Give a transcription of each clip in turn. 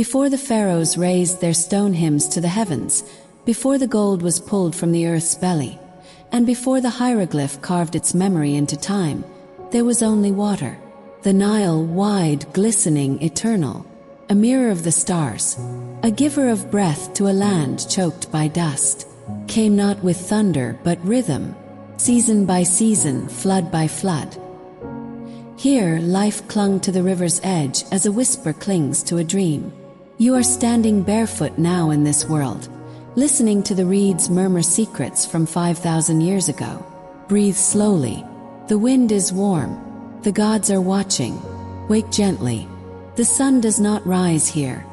Before the pharaohs raised their stone hymns to the heavens, before the gold was pulled from the earth's belly, and before the hieroglyph carved its memory into time, there was only water. The Nile, wide, glistening, eternal, a mirror of the stars, a giver of breath to a land choked by dust, came not with thunder but rhythm, season by season, flood by flood. Here, life clung to the river's edge as a whisper clings to a dream. You are standing barefoot now in this world, listening to the reeds murmur secrets from 5,000 years ago. Breathe slowly. The wind is warm. The gods are watching. Wake gently. The sun does not rise here.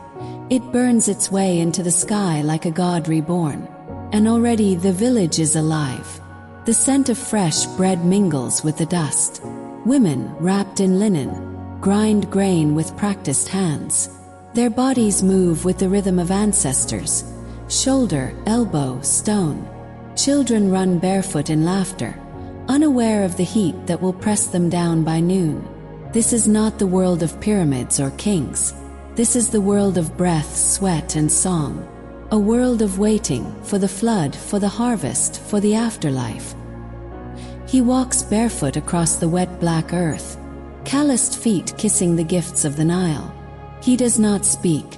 It burns its way into the sky like a god reborn. And already the village is alive. The scent of fresh bread mingles with the dust. Women, wrapped in linen, grind grain with practiced hands. Their bodies move with the rhythm of ancestors. Shoulder, elbow, stone. Children run barefoot in laughter, unaware of the heat that will press them down by noon. This is not the world of pyramids or kings. This is the world of breath, sweat, and song. A world of waiting for the flood, for the harvest, for the afterlife. He walks barefoot across the wet black earth, calloused feet kissing the gifts of the Nile. He does not speak.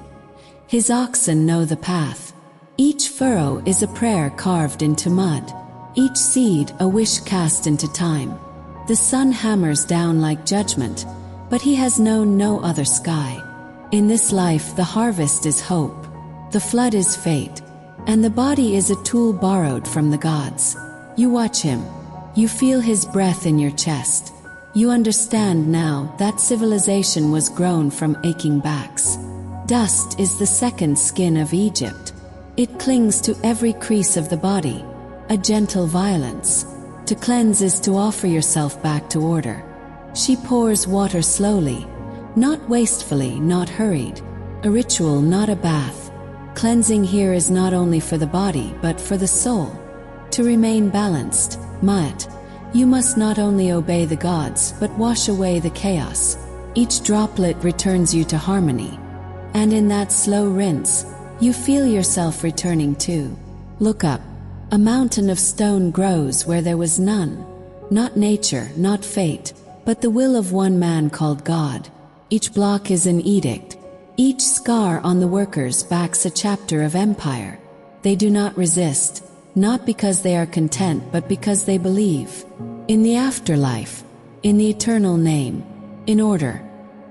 His oxen know the path. Each furrow is a prayer carved into mud. Each seed a wish cast into time. The sun hammers down like judgment, but he has known no other sky. In this life the harvest is hope, the flood is fate, and the body is a tool borrowed from the gods. You watch him. You feel his breath in your chest. You understand now that civilization was grown from aching backs. Dust is the second skin of Egypt. It clings to every crease of the body, a gentle violence. To cleanse is to offer yourself back to order. She pours water slowly, not wastefully, not hurried. A ritual, not a bath. Cleansing here is not only for the body but for the soul. To remain balanced, Ma'at, you must not only obey the gods but wash away the chaos. Each droplet returns you to harmony. And in that slow rinse, you feel yourself returning too. Look up. A mountain of stone grows where there was none. Not nature, not fate, but the will of one man called God. Each block is an edict. Each scar on the workers backs a chapter of empire. They do not resist, not because they are content but because they believe. In the afterlife, in the eternal name, in order.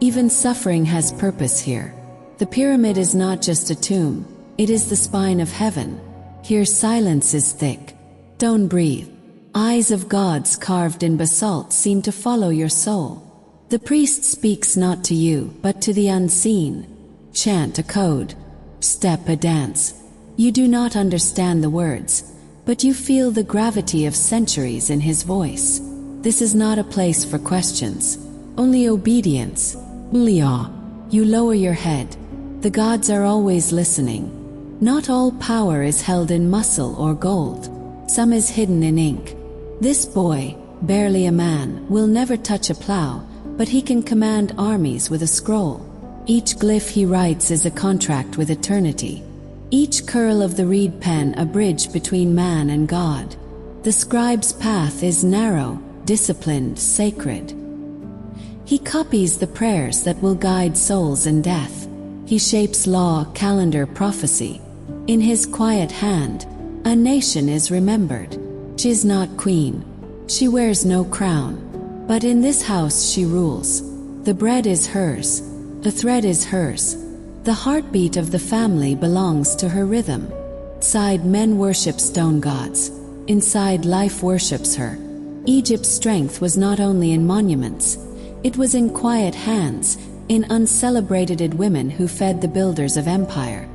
Even suffering has purpose here. The pyramid is not just a tomb, it is the spine of heaven. Here silence is thick. Don't breathe. Eyes of gods carved in basalt seem to follow your soul. The priest speaks not to you, but to the unseen. Chant a code. Step a dance. You do not understand the words, but you feel the gravity of centuries in his voice. This is not a place for questions, only obedience. Ulia. You lower your head. The gods are always listening. Not all power is held in muscle or gold. Some is hidden in ink. This boy, barely a man, will never touch a plow, but he can command armies with a scroll. Each glyph he writes is a contract with eternity. Each curl of the reed pen a bridge between man and God. The scribe's path is narrow, disciplined, sacred. He copies the prayers that will guide souls in death. He shapes law, calendar, prophecy. In his quiet hand, a nation is remembered. She is not queen. She wears no crown. But in this house she rules. The bread is hers. The thread is hers. The heartbeat of the family belongs to her rhythm. Outside men worship stone gods. Inside life worships her. Egypt's strength was not only in monuments. It was in quiet hands, in uncelebrated women who fed the builders of empire.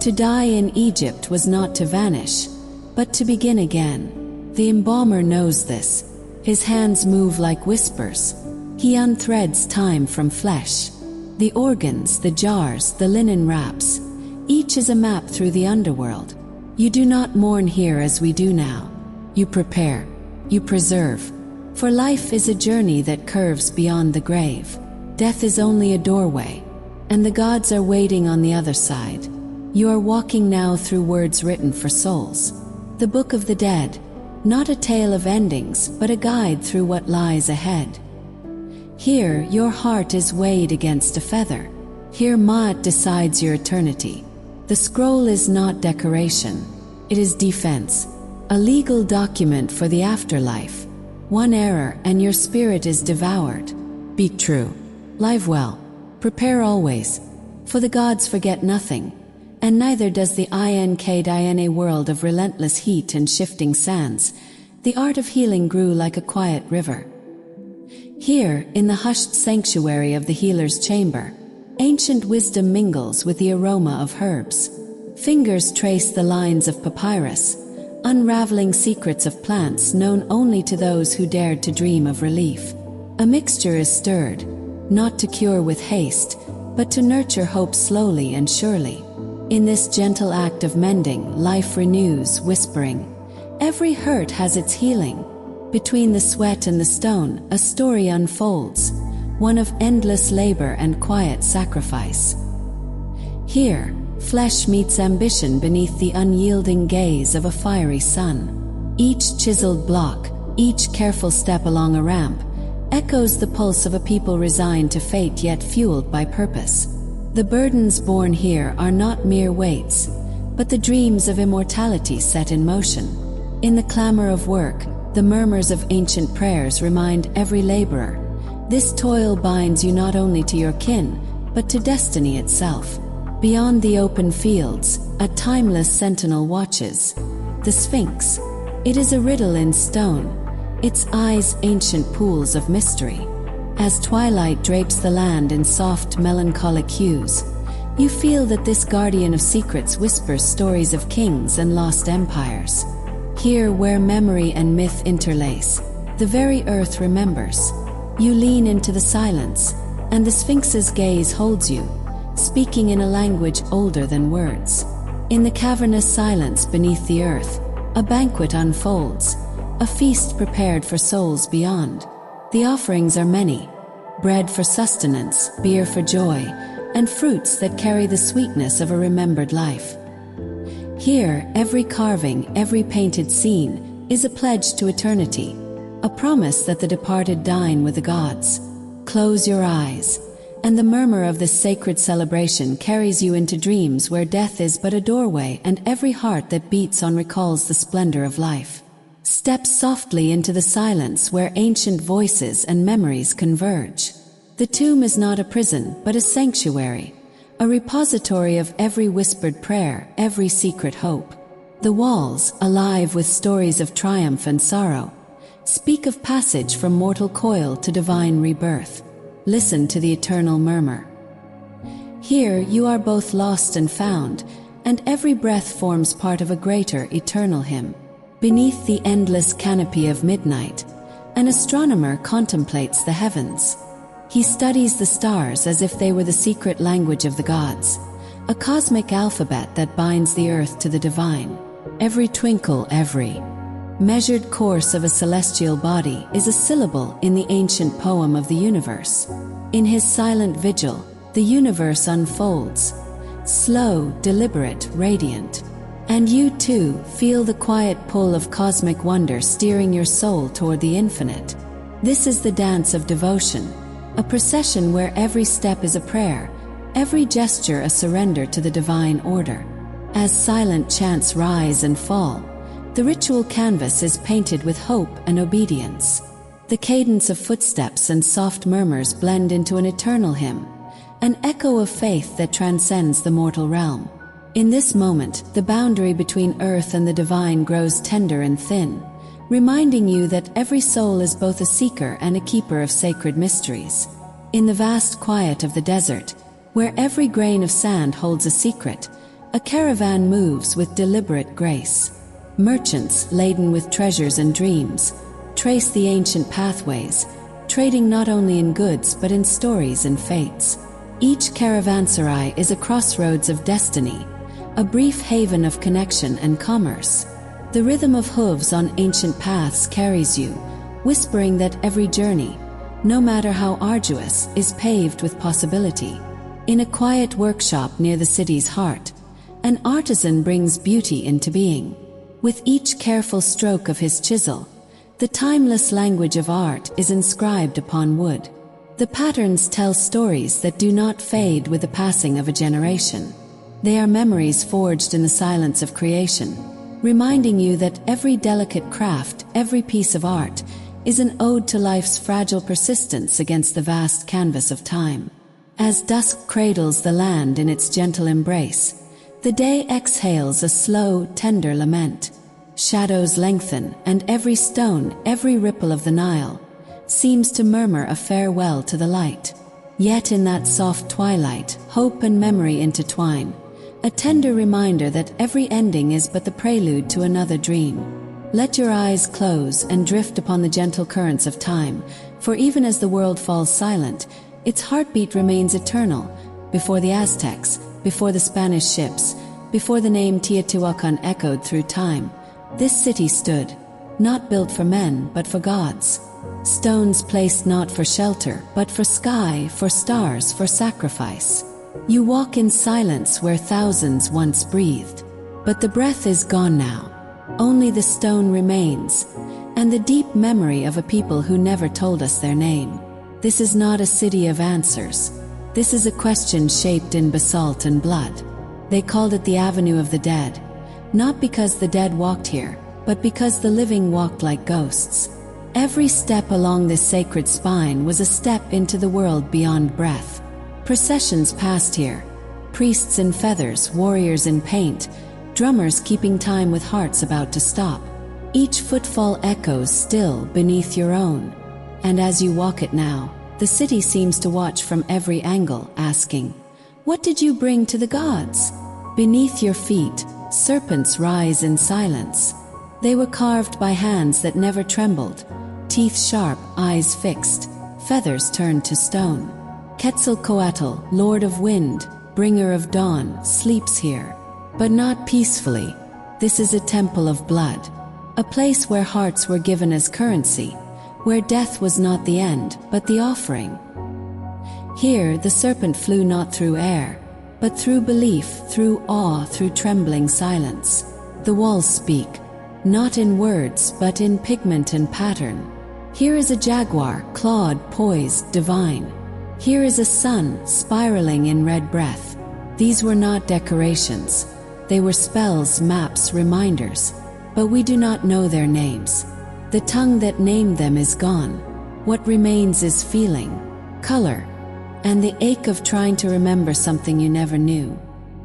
To die in Egypt was not to vanish, but to begin again. The embalmer knows this. His hands move like whispers. He unthreads time from flesh. The organs, the jars, the linen wraps, each is a map through the underworld. You do not mourn here as we do now. You prepare. You preserve. For life is a journey that curves beyond the grave. Death is only a doorway. and the gods are waiting on the other side. You are walking now through words written for souls. The Book of the Dead, not a tale of endings, but a guide through what lies ahead. Here, your heart is weighed against a feather. Here Ma'at decides your eternity. The scroll is not decoration. It is defense, a legal document for the afterlife. One error and your spirit is devoured. Be true. Live well. Prepare always. For the gods forget nothing, and neither does the Inkdyna world of relentless heat and shifting sands. The art of healing grew like a quiet river. Here, in the hushed sanctuary of the healer's chamber, ancient wisdom mingles with the aroma of herbs. Fingers trace the lines of papyrus, unraveling secrets of plants known only to those who dared to dream of relief. A mixture is stirred, not to cure with haste, but to nurture hope slowly and surely. In this gentle act of mending, life renews, whispering, "Every hurt has its healing." Between the sweat and the stone, a story unfolds, one of endless labor and quiet sacrifice. Here, flesh meets ambition beneath the unyielding gaze of a fiery sun. Each chiseled block, each careful step along a ramp, echoes the pulse of a people resigned to fate yet fueled by purpose. The burdens borne here are not mere weights, but the dreams of immortality set in motion. In the clamor of work, the murmurs of ancient prayers remind every laborer, this toil binds you not only to your kin, but to destiny itself. Beyond the open fields, a timeless sentinel watches. The Sphinx. It is a riddle in stone, its eyes ancient pools of mystery. As twilight drapes the land in soft melancholic hues, you feel that this guardian of secrets whispers stories of kings and lost empires. Here, where memory and myth interlace, the very earth remembers. You lean into the silence, and the Sphinx's gaze holds you, speaking in a language older than words. In the cavernous silence beneath the earth, a banquet unfolds, a feast prepared for souls beyond. The offerings are many: bread for sustenance, beer for joy, and fruits that carry the sweetness of a remembered life. Here, every carving, every painted scene, is a pledge to eternity, a promise that the departed dine with the gods. Close your eyes, and the murmur of this sacred celebration carries you into dreams where death is but a doorway and every heart that beats on recalls the splendor of life. Step softly into the silence where ancient voices and memories converge. The tomb is not a prison, but a sanctuary, a repository of every whispered prayer, every secret hope. The walls, alive with stories of triumph and sorrow, speak of passage from mortal coil to divine rebirth. Listen to the eternal murmur. Here you are both lost and found, and every breath forms part of a greater eternal hymn. Beneath the endless canopy of midnight, an astronomer contemplates the heavens. He studies the stars as if they were the secret language of the gods, a cosmic alphabet that binds the earth to the divine. Every twinkle, every measured course of a celestial body is a syllable in the ancient poem of the universe. In his silent vigil, the universe unfolds, slow, deliberate, radiant. And you too feel the quiet pull of cosmic wonder steering your soul toward the infinite. This is the dance of devotion, a procession where every step is a prayer, every gesture a surrender to the divine order. As silent chants rise and fall, the ritual canvas is painted with hope and obedience. The cadence of footsteps and soft murmurs blend into an eternal hymn, an echo of faith that transcends the mortal realm. In this moment, the boundary between earth and the divine grows tender and thin, reminding you that every soul is both a seeker and a keeper of sacred mysteries. In the vast quiet of the desert, where every grain of sand holds a secret, a caravan moves with deliberate grace. Merchants, laden with treasures and dreams, trace the ancient pathways, trading not only in goods but in stories and fates. Each caravanserai is a crossroads of destiny, a brief haven of connection and commerce. The rhythm of hooves on ancient paths carries you, whispering that every journey, no matter how arduous, is paved with possibility. In a quiet workshop near the city's heart, an artisan brings beauty into being. With each careful stroke of his chisel, the timeless language of art is inscribed upon wood. The patterns tell stories that do not fade with the passing of a generation. They are memories forged in the silence of creation, reminding you that every delicate craft, every piece of art, is an ode to life's fragile persistence against the vast canvas of time. As dusk cradles the land in its gentle embrace, the day exhales a slow, tender lament. Shadows lengthen, and every stone, every ripple of the Nile, seems to murmur a farewell to the light. Yet in that soft twilight, hope and memory intertwine, a tender reminder that every ending is but the prelude to another dream. Let your eyes close and drift upon the gentle currents of time, for even as the world falls silent, its heartbeat remains eternal. Before the Aztecs, before the Spanish ships, before the name Teotihuacan echoed through time, this city stood, not built for men but for gods. Stones placed not for shelter, but for sky, for stars, for sacrifice. You walk in silence where thousands once breathed. But the breath is gone now. Only the stone remains, and the deep memory of a people who never told us their name. This is not a city of answers. This is a question shaped in basalt and blood. They called it the Avenue of the Dead, not because the dead walked here, but because the living walked like ghosts. Every step along this sacred spine was a step into the world beyond breath. Processions passed here, priests in feathers, warriors in paint, drummers keeping time with hearts about to stop. Each footfall echoes still beneath your own, and as you walk it now, the city seems to watch from every angle, asking, "What did you bring to the gods?" Beneath your feet, serpents rise in silence. They were carved by hands that never trembled, teeth sharp, eyes fixed, feathers turned to stone. Quetzalcoatl, Lord of Wind, bringer of dawn, sleeps here. But not peacefully. This is a temple of blood, a place where hearts were given as currency, where death was not the end, but the offering. Here the serpent flew not through air, but through belief, through awe, through trembling silence. The walls speak, not in words, but in pigment and pattern. Here is a jaguar, clawed, poised, divine. Here is a sun, spiraling in red breath. These were not decorations. They were spells, maps, reminders. But we do not know their names. The tongue that named them is gone. What remains is feeling, color, and the ache of trying to remember something you never knew.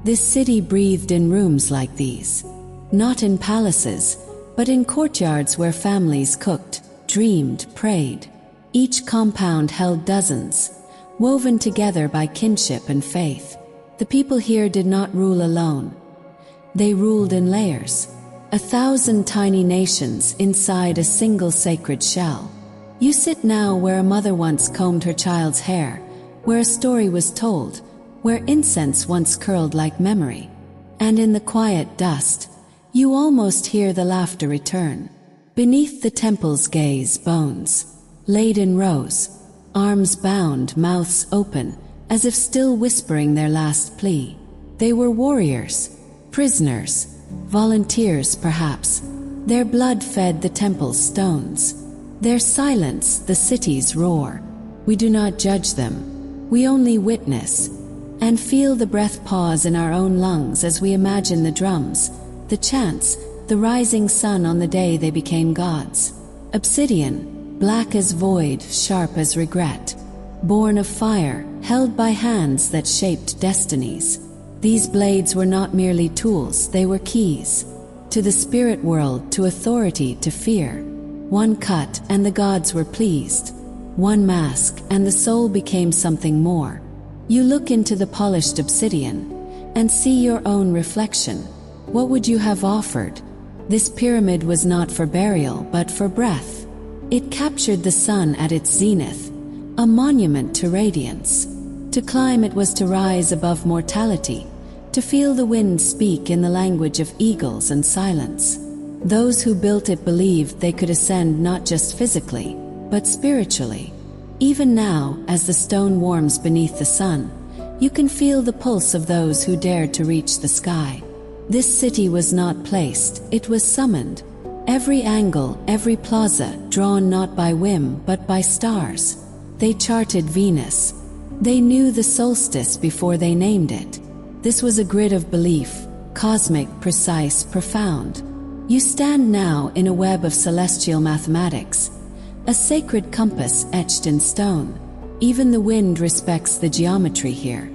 This city breathed in rooms like these. Not in palaces, but in courtyards where families cooked, dreamed, prayed. Each compound held dozens, woven together by kinship and faith. The people here did not rule alone. They ruled in layers. 1,000 tiny nations inside a single sacred shell. You sit now where a mother once combed her child's hair, where a story was told, where incense once curled like memory. And in the quiet dust, you almost hear the laughter return. Beneath the temple's gaze, bones, laid in rows, arms bound, mouths open, as if still whispering their last plea. They were warriors, prisoners, volunteers perhaps. Their blood fed the temple's stones. Their silence, the city's roar. We do not judge them. We only witness, and feel the breath pause in our own lungs as we imagine the drums, the chants, the rising sun on the day they became gods. Obsidian, black as void, sharp as regret. Born of fire, held by hands that shaped destinies. These blades were not merely tools, they were keys. To the spirit world, to authority, to fear. One cut, and the gods were pleased. One mask, and the soul became something more. You look into the polished obsidian, and see your own reflection. What would you have offered? This pyramid was not for burial, but for breath. It captured the sun at its zenith, a monument to radiance. To climb it was to rise above mortality, to feel the wind speak in the language of eagles and silence. Those who built it believed they could ascend not just physically, but spiritually. Even now, as the stone warms beneath the sun, You can feel the pulse of those who dared to reach the sky. This city was not placed, it was summoned. Every angle, every plaza, drawn not by whim but by stars. They charted Venus. They knew the solstice before they named it. This was a grid of belief, cosmic, precise, profound. You stand now in a web of celestial mathematics, a sacred compass etched in stone. Even the wind respects the geometry here.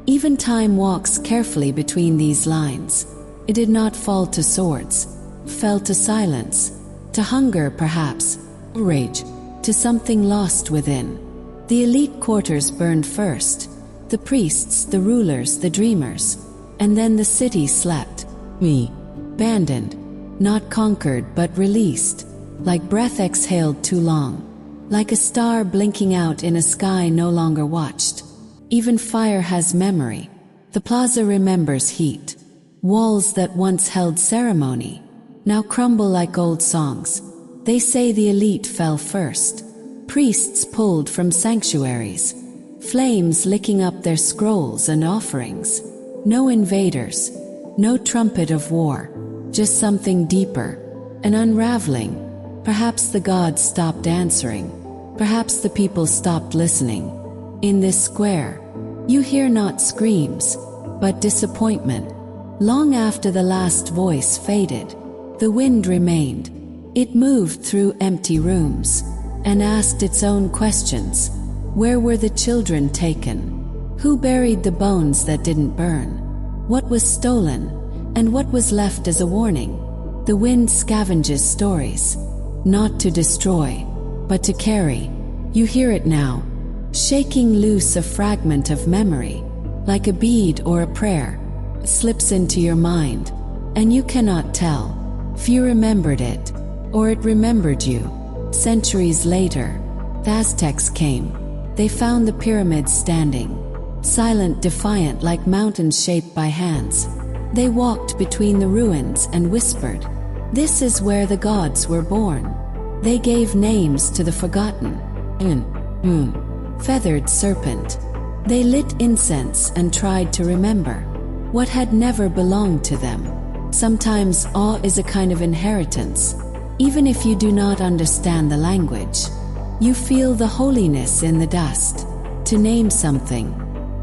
Even time walks carefully between these lines. It did not fall to swords, fell to silence, to hunger perhaps, rage, to something lost within. The elite quarters burned first, the priests, the rulers, the dreamers, and then the city slept, abandoned, not conquered but released, like breath exhaled too long, like a star blinking out in a sky no longer watched. Even fire has memory. The plaza remembers heat. Walls that once held ceremony now crumble like old songs. They say the elite fell first. Priests pulled from sanctuaries, flames licking up their scrolls and offerings. No invaders, no trumpet of war, just something deeper, an unraveling. Perhaps the gods stopped answering. Perhaps the people stopped listening. In this square, you hear not screams, but disappointment. Long after the last voice faded, the wind remained. It moved through empty rooms and asked its own questions. Where were the children taken? Who buried the bones that didn't burn? What was stolen, and what was left as a warning? The wind scavenges stories, not to destroy, but to carry. You hear it now, shaking loose a fragment of memory, like a bead or a prayer. It slips into your mind, and you cannot tell if you remembered it, or it remembered you. Centuries later, the Aztecs came. They found the pyramids standing, silent, defiant, like mountains shaped by hands. They walked between the ruins and whispered, "This is where the gods were born." They gave names to the forgotten. Moon, feathered serpent. They lit incense and tried to remember what had never belonged to them. Sometimes awe is a kind of inheritance. Even if you do not understand the language, you feel the holiness in the dust. To name something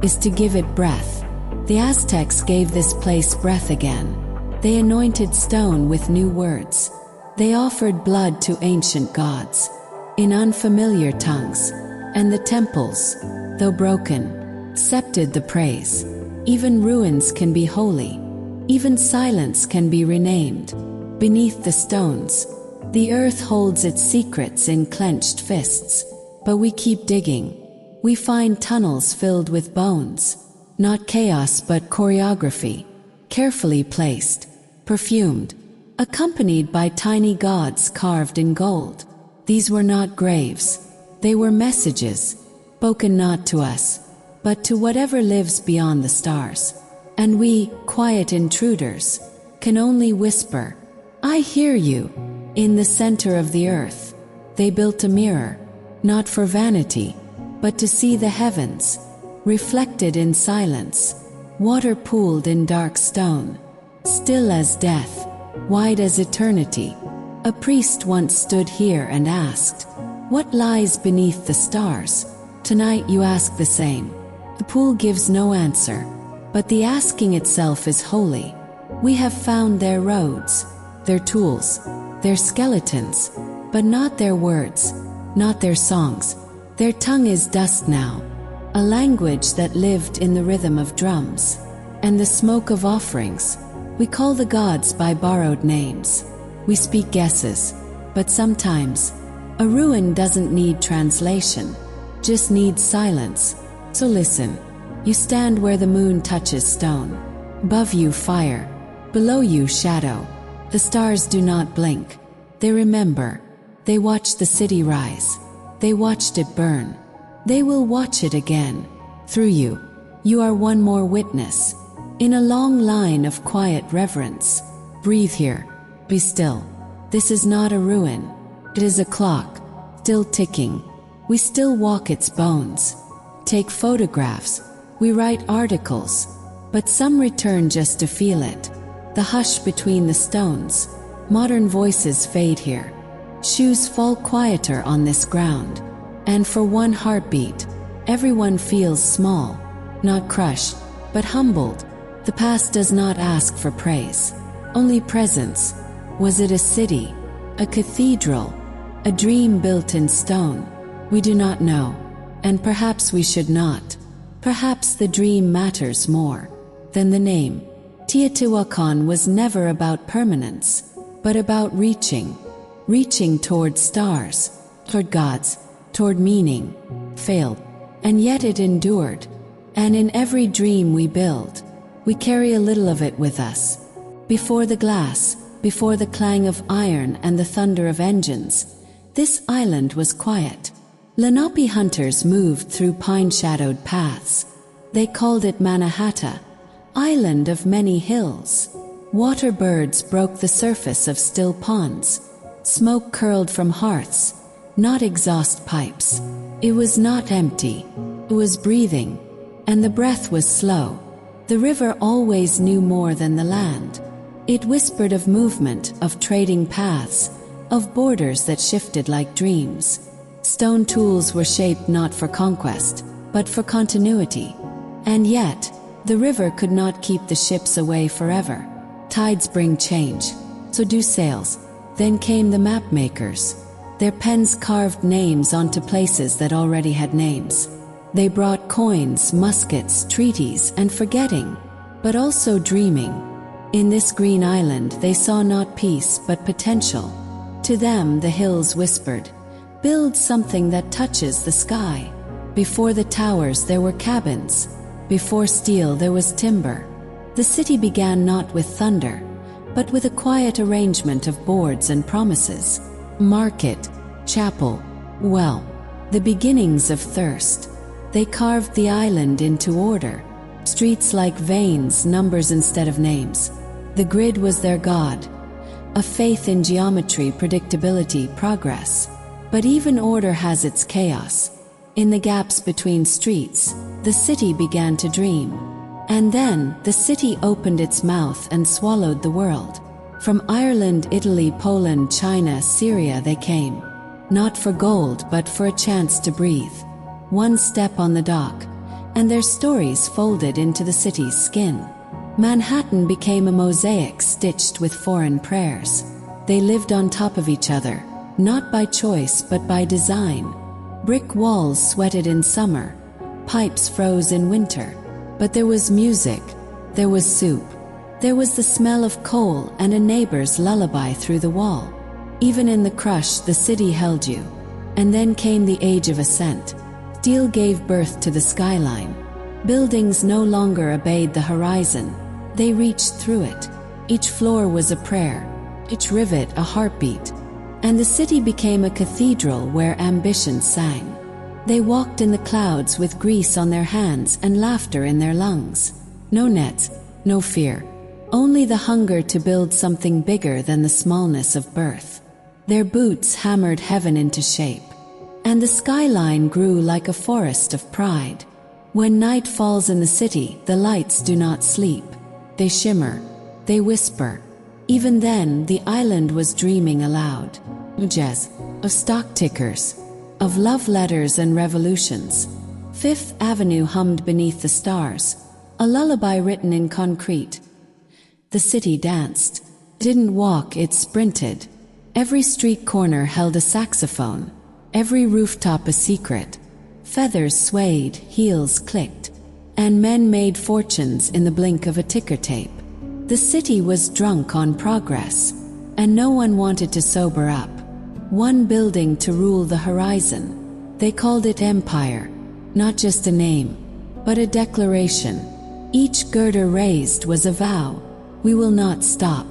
is to give it breath. The Aztecs gave this place breath again. They anointed stone with new words. They offered blood to ancient gods in unfamiliar tongues, and the temples, though broken, accepted the praise. Even ruins can be holy. Even silence can be renamed. Beneath the stones, the earth holds its secrets in clenched fists. But we keep digging. We find tunnels filled with bones. Not chaos but choreography, carefully placed, perfumed, accompanied by tiny gods carved in gold. These were not graves. They were messages, spoken not to us, but to whatever lives beyond the stars. And we, quiet intruders, can only whisper, "I hear you." In the center of the earth, they built a mirror, not for vanity, but to see the heavens, reflected in silence, water pooled in dark stone, still as death, wide as eternity. A priest once stood here and asked, "What lies beneath the stars?" Tonight you ask the same. The pool gives no answer, but the asking itself is holy. We have found their roads, their tools, their skeletons, but not their words, not their songs. Their tongue is dust now, a language that lived in the rhythm of drums and the smoke of offerings. We call the gods by borrowed names. We speak guesses, but sometimes a ruin doesn't need translation, just needs silence. So listen. You stand where the moon touches stone. Above you, fire. Below you, shadow. The stars do not blink. They remember. They watch the city rise. They watched it burn. They will watch it again. Through you. You are one more witness. In a long line of quiet reverence. Breathe here. Be still. This is not a ruin. It is a clock, still ticking. We still walk its bones. Take photographs. We write articles, but some return just to feel it. The hush between the stones. Modern voices fade here. Shoes fall quieter on this ground. And for one heartbeat, everyone feels small, not crushed, but humbled. The past does not ask for praise, only presence. Was it a city, a cathedral, a dream built in stone? We do not know, and perhaps we should not. Perhaps the dream matters more than the name. Teotihuacan was never about permanence, but about reaching toward stars, toward gods, toward meaning. Failed, and yet it endured. And in every dream we build, we carry a little of it with us. Before the glass, before the clang of iron and the thunder of engines, this island was quiet. Lenape hunters moved through pine-shadowed paths. They called it Mannahatta, island of many hills. Water birds broke the surface of still ponds. Smoke curled from hearths, not exhaust pipes. It was not empty. It was breathing, and the breath was slow. The river always knew more than the land. It whispered of movement, of trading paths, of borders that shifted like dreams. Stone tools were shaped not for conquest, but for continuity. And yet, the river could not keep the ships away forever. Tides bring change, so do sails. Then came the map makers. Their pens carved names onto places that already had names. They brought coins, muskets, treaties, and forgetting, but also dreaming. In this green island they saw not peace but potential. To them the hills whispered, "Build something that touches the sky." Before the towers there were cabins. Before steel there was timber. The city began not with thunder, but with a quiet arrangement of boards and promises. Market, chapel, well, the beginnings of thirst. They carved the island into order. Streets like veins, numbers instead of names. The grid was their god. A faith in geometry, predictability, progress. But even order has its chaos. In the gaps between streets, the city began to dream. And then, the city opened its mouth and swallowed the world. From Ireland, Italy, Poland, China, Syria they came. Not for gold, but for a chance to breathe. One step on the dock, and their stories folded into the city's skin. Manhattan became a mosaic stitched with foreign prayers. They lived on top of each other, not by choice but by design. Brick walls sweated in summer, pipes froze in winter. But there was music, there was soup, there was the smell of coal and a neighbor's lullaby through the wall. Even in the crush, the city held you. And then came the age of ascent. Steel gave birth to the skyline. Buildings no longer obeyed the horizon. They reached through it. Each floor was a prayer, each rivet a heartbeat. And the city became a cathedral where ambition sang. They walked in the clouds with grease on their hands and laughter in their lungs. No nets, no fear. Only the hunger to build something bigger than the smallness of birth. Their boots hammered heaven into shape. And the skyline grew like a forest of pride. When night falls in the city, the lights do not sleep. They shimmer, they whisper. Even then, the island was dreaming aloud. Jazz, of stock tickers, of love letters and revolutions. Fifth Avenue hummed beneath the stars, a lullaby written in concrete. The city danced. Didn't walk, it sprinted. Every street corner held a saxophone. Every rooftop a secret. Feathers swayed, heels clicked. And men made fortunes in the blink of a ticker tape. The city was drunk on progress. And no one wanted to sober up. One building to rule the horizon. They called it empire. Not just a name, but a declaration. Each girder raised was a vow. We will not stop.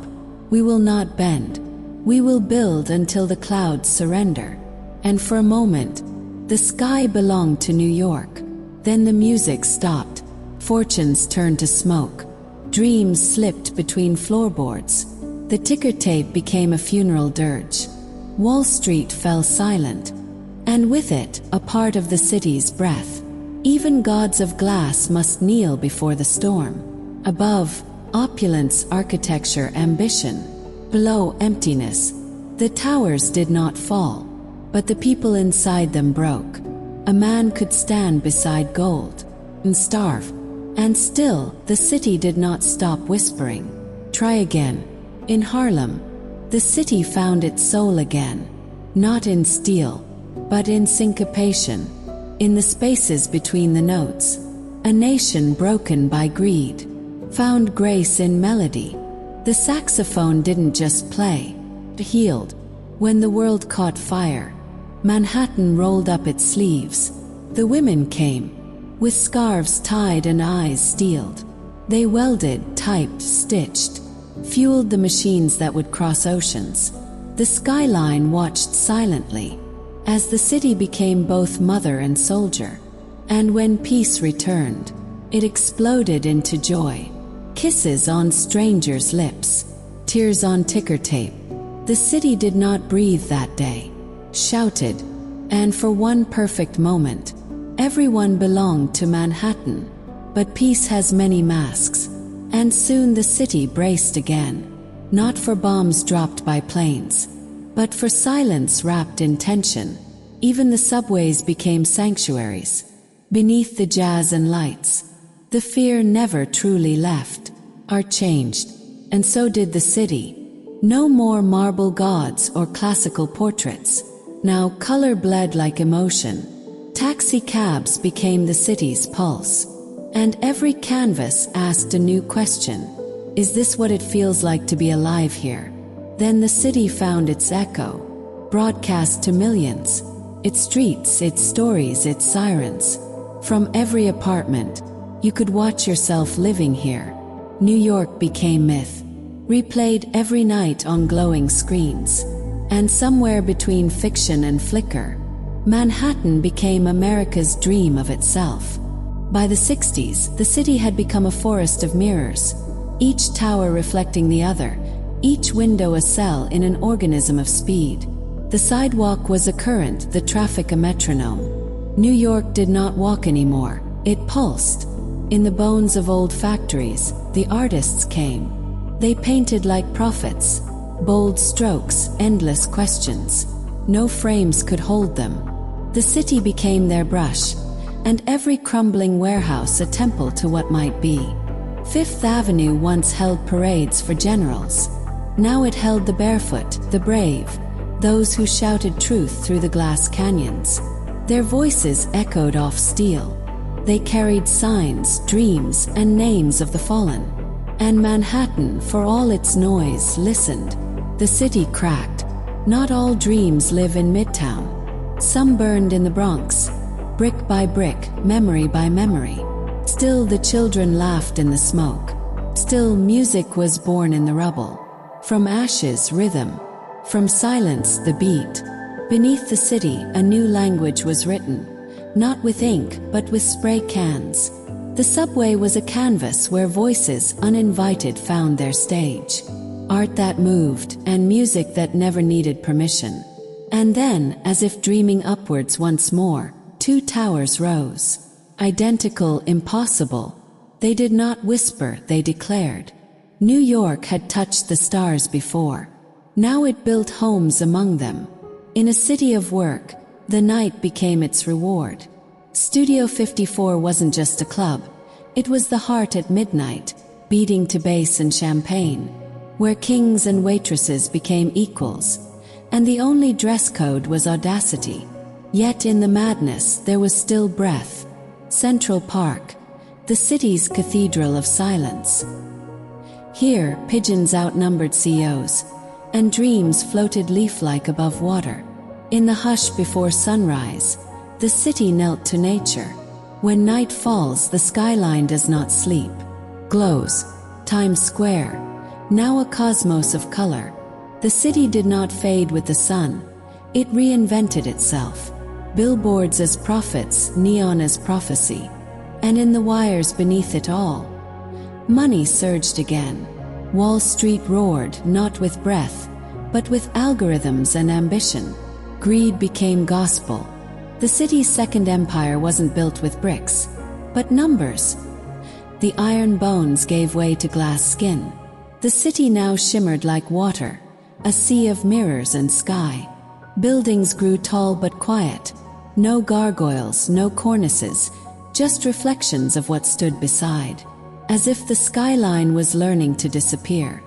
We will not bend. We will build until the clouds surrender. And for a moment, the sky belonged to New York. Then the music stopped. Fortunes turned to smoke. Dreams slipped between floorboards. The ticker tape became a funeral dirge. Wall Street fell silent. And with it, a part of the city's breath. Even gods of glass must kneel before the storm. Above, opulence, architecture, ambition. Below, emptiness. The towers did not fall, but the people inside them broke. A man could stand beside gold and starve, and still the city did not stop whispering, "Try again." In Harlem, the city found its soul again, not in steel, but in syncopation, in the spaces between the notes. A nation broken by greed found grace in melody. The saxophone didn't just play, it healed. When the world caught fire, Manhattan rolled up its sleeves. The women came, with scarves tied and eyes steeled. They welded, typed, stitched, fueled the machines that would cross oceans. The skyline watched silently, as the city became both mother and soldier. And when peace returned, it exploded into joy. Kisses on strangers' lips, tears on ticker tape. The city did not breathe that day, shouted, and for one perfect moment, everyone belonged to Manhattan. But peace has many masks, and soon the city braced again, not for bombs dropped by planes, but for silence wrapped in tension. Even the subways became sanctuaries. Beneath the jazz and lights, the fear never truly left. Art changed, and so did the city. No more marble gods or classical portraits. Now color bled like emotion. Taxi cabs became the city's pulse. And every canvas asked a new question. Is this what it feels like to be alive here? Then the city found its echo, broadcast to millions. Its streets, its stories, its sirens. From every apartment, you could watch yourself living here. New York became myth, replayed every night on glowing screens. And somewhere between fiction and flicker, Manhattan became America's dream of itself. By the 60s, the city had become a forest of mirrors, each tower reflecting the other, each window a cell in an organism of speed. The sidewalk was a current, the traffic a metronome. New York did not walk anymore, it pulsed. In the bones of old factories, the artists came. They painted like prophets, bold strokes, endless questions. No frames could hold them. The city became their brush, and every crumbling warehouse a temple to what might be. Fifth Avenue once held parades for generals. Now it held the barefoot, the brave, those who shouted truth through the glass canyons. Their voices echoed off steel. They carried signs, dreams, and names of the fallen. And Manhattan, for all its noise, listened. The city cracked. Not all dreams live in Midtown. Some burned in the Bronx, brick by brick, memory by memory. Still the children laughed in the smoke. Still music was born in the rubble. From ashes, rhythm. From silence, the beat. Beneath the city, a new language was written. Not with ink, but with spray cans. The subway was a canvas where voices, uninvited, found their stage. Art that moved, and music that never needed permission. And then, as if dreaming upwards once more, two towers rose. Identical, impossible. They did not whisper, they declared. New York had touched the stars before. Now it built homes among them. In a city of work, the night became its reward. Studio 54 wasn't just a club. It was the heart at midnight, beating to bass and champagne, where kings and waitresses became equals, and the only dress code was audacity. Yet in the madness there was still breath. Central Park, the city's cathedral of silence. Here, pigeons outnumbered CEOs, and dreams floated leaf-like above water. In the hush before sunrise, the city knelt to nature. When night falls, the skyline does not sleep. Glows. Times Square, now a cosmos of color. The city did not fade with the sun. It reinvented itself. Billboards as prophets, neon as prophecy. And in the wires beneath it all, money surged again. Wall Street roared, not with breath, but with algorithms and ambition. Greed became gospel. The city's second empire wasn't built with bricks, but numbers. The iron bones gave way to glass skin. The city now shimmered like water, a sea of mirrors and sky. Buildings grew tall but quiet. No gargoyles, no cornices, just reflections of what stood beside, as if the skyline was learning to disappear.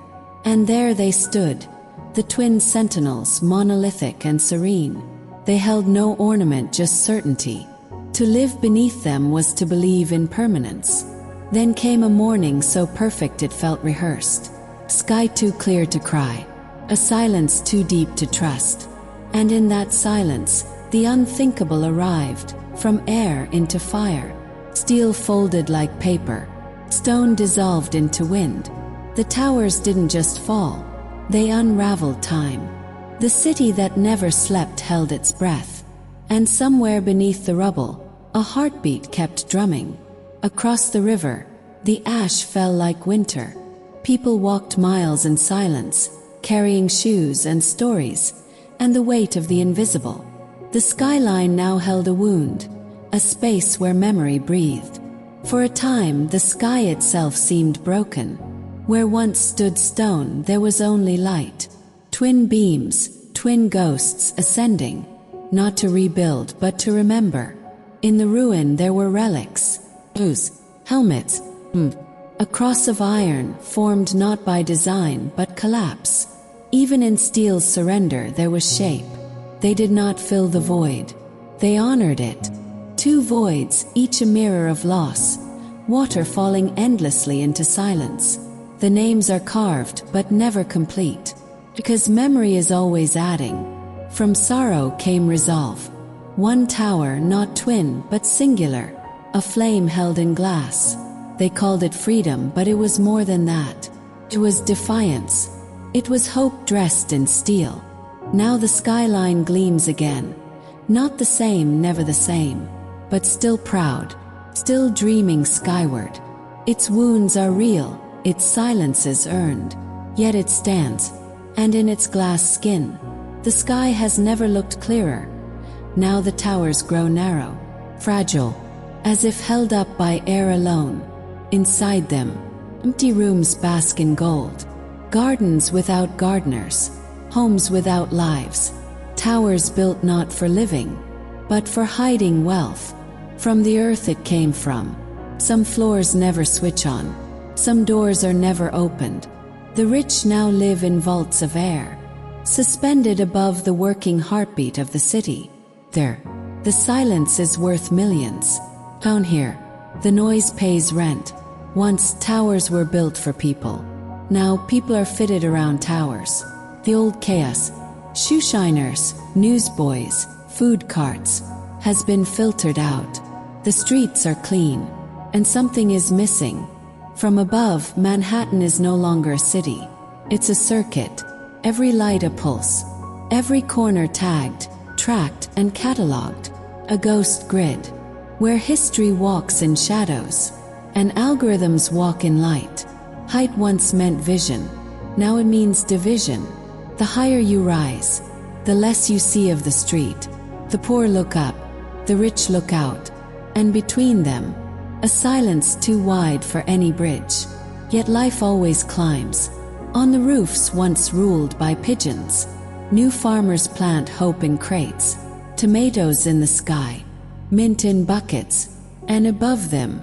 And there they stood, the twin sentinels, monolithic and serene. They held no ornament, just certainty. To live beneath them was to believe in permanence. Then came a morning so perfect it felt rehearsed. Sky too clear to cry, a silence too deep to trust. And in that silence, the unthinkable arrived, from air into fire. Steel folded like paper, stone dissolved into wind. The towers didn't just fall, they unraveled time. The city that never slept held its breath. And somewhere beneath the rubble, a heartbeat kept drumming. Across the river, the ash fell like winter. People walked miles in silence, carrying shoes and stories, and the weight of the invisible. The skyline now held a wound, a space where memory breathed. For a time, the sky itself seemed broken. Where once stood stone, there was only light. Twin beams, twin ghosts ascending, not to rebuild but to remember. In the ruin there were relics, helmets, a cross of iron formed not by design but collapse. Even in steel's surrender there was shape. They did not fill the void, they honored it. Two voids, each a mirror of loss, water falling endlessly into silence. The names are carved but never complete, because memory is always adding. From sorrow came resolve. One tower, not twin but singular, a flame held in glass. They called it freedom, but it was more than that. It was defiance. It was hope dressed in steel. Now the skyline gleams again. Not the same, never the same, but still proud, still dreaming skyward. Its wounds are real, its silence is earned, yet it stands, and in its glass skin, the sky has never looked clearer. Now the towers grow narrow, fragile, as if held up by air alone. Inside them, empty rooms bask in gold, gardens without gardeners, homes without lives, towers built not for living, but for hiding wealth. From the earth it came from. Some floors never switch on, some doors are never opened. The rich now live in vaults of air, suspended above the working heartbeat of the city. There, the silence is worth millions. Down here, the noise pays rent. Once towers were built for people. Now people are fitted around towers. The old chaos, shoeshiners, newsboys, food carts, has been filtered out. The streets are clean, and something is missing. From above, Manhattan is no longer a city. It's a circuit, every light a pulse, every corner tagged, tracked, and catalogued. A ghost grid, where history walks in shadows, and algorithms walk in light. Height once meant vision, now it means division. The higher you rise, the less you see of the street. The poor look up, the rich look out, and between them, a silence too wide for any bridge. Yet life always climbs. On the roofs once ruled by pigeons, new farmers plant hope in crates, tomatoes in the sky, mint in buckets, and above them,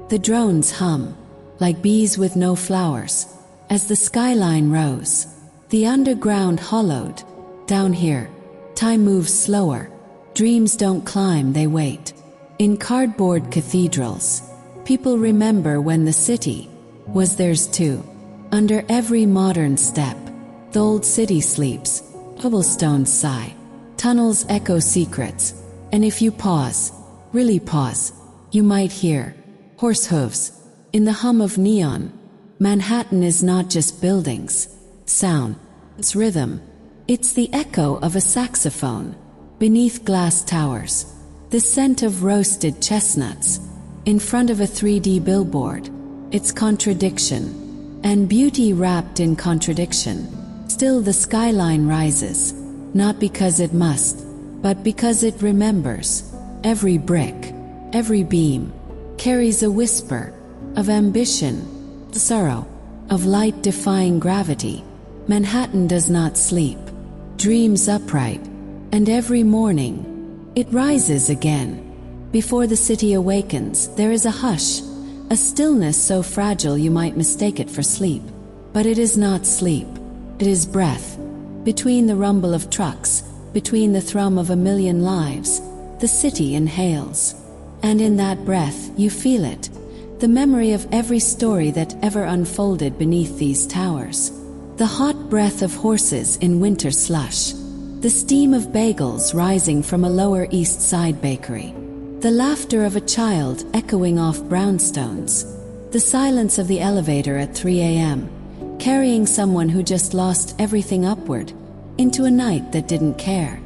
the drones hum, like bees with no flowers. As the skyline rose, the underground hollowed. Down here, time moves slower. Dreams don't climb, they wait. In cardboard cathedrals, people remember when the city was theirs too. Under every modern step, the old city sleeps, cobblestones sigh, tunnels echo secrets, and if you pause, really pause, you might hear horse hooves in the hum of neon. Manhattan is not just buildings, sound, it's rhythm. It's the echo of a saxophone beneath glass towers, the scent of roasted chestnuts in front of a 3D billboard. It's contradiction, and beauty wrapped in contradiction. Still the skyline rises, not because it must, but because it remembers. Every brick, every beam, carries a whisper of ambition, sorrow, of light defying gravity. Manhattan does not sleep, dreams upright, and every morning it rises again. Before the city awakens, there is a hush, a stillness so fragile you might mistake it for sleep. But it is not sleep, it is breath. Between the rumble of trucks, between the thrum of a million lives, the city inhales. And in that breath, you feel it, the memory of every story that ever unfolded beneath these towers. The hot breath of horses in winter slush, the steam of bagels rising from a Lower East Side bakery, the laughter of a child echoing off brownstones, the silence of the elevator at 3 a.m., carrying someone who just lost everything upward into a night that didn't care.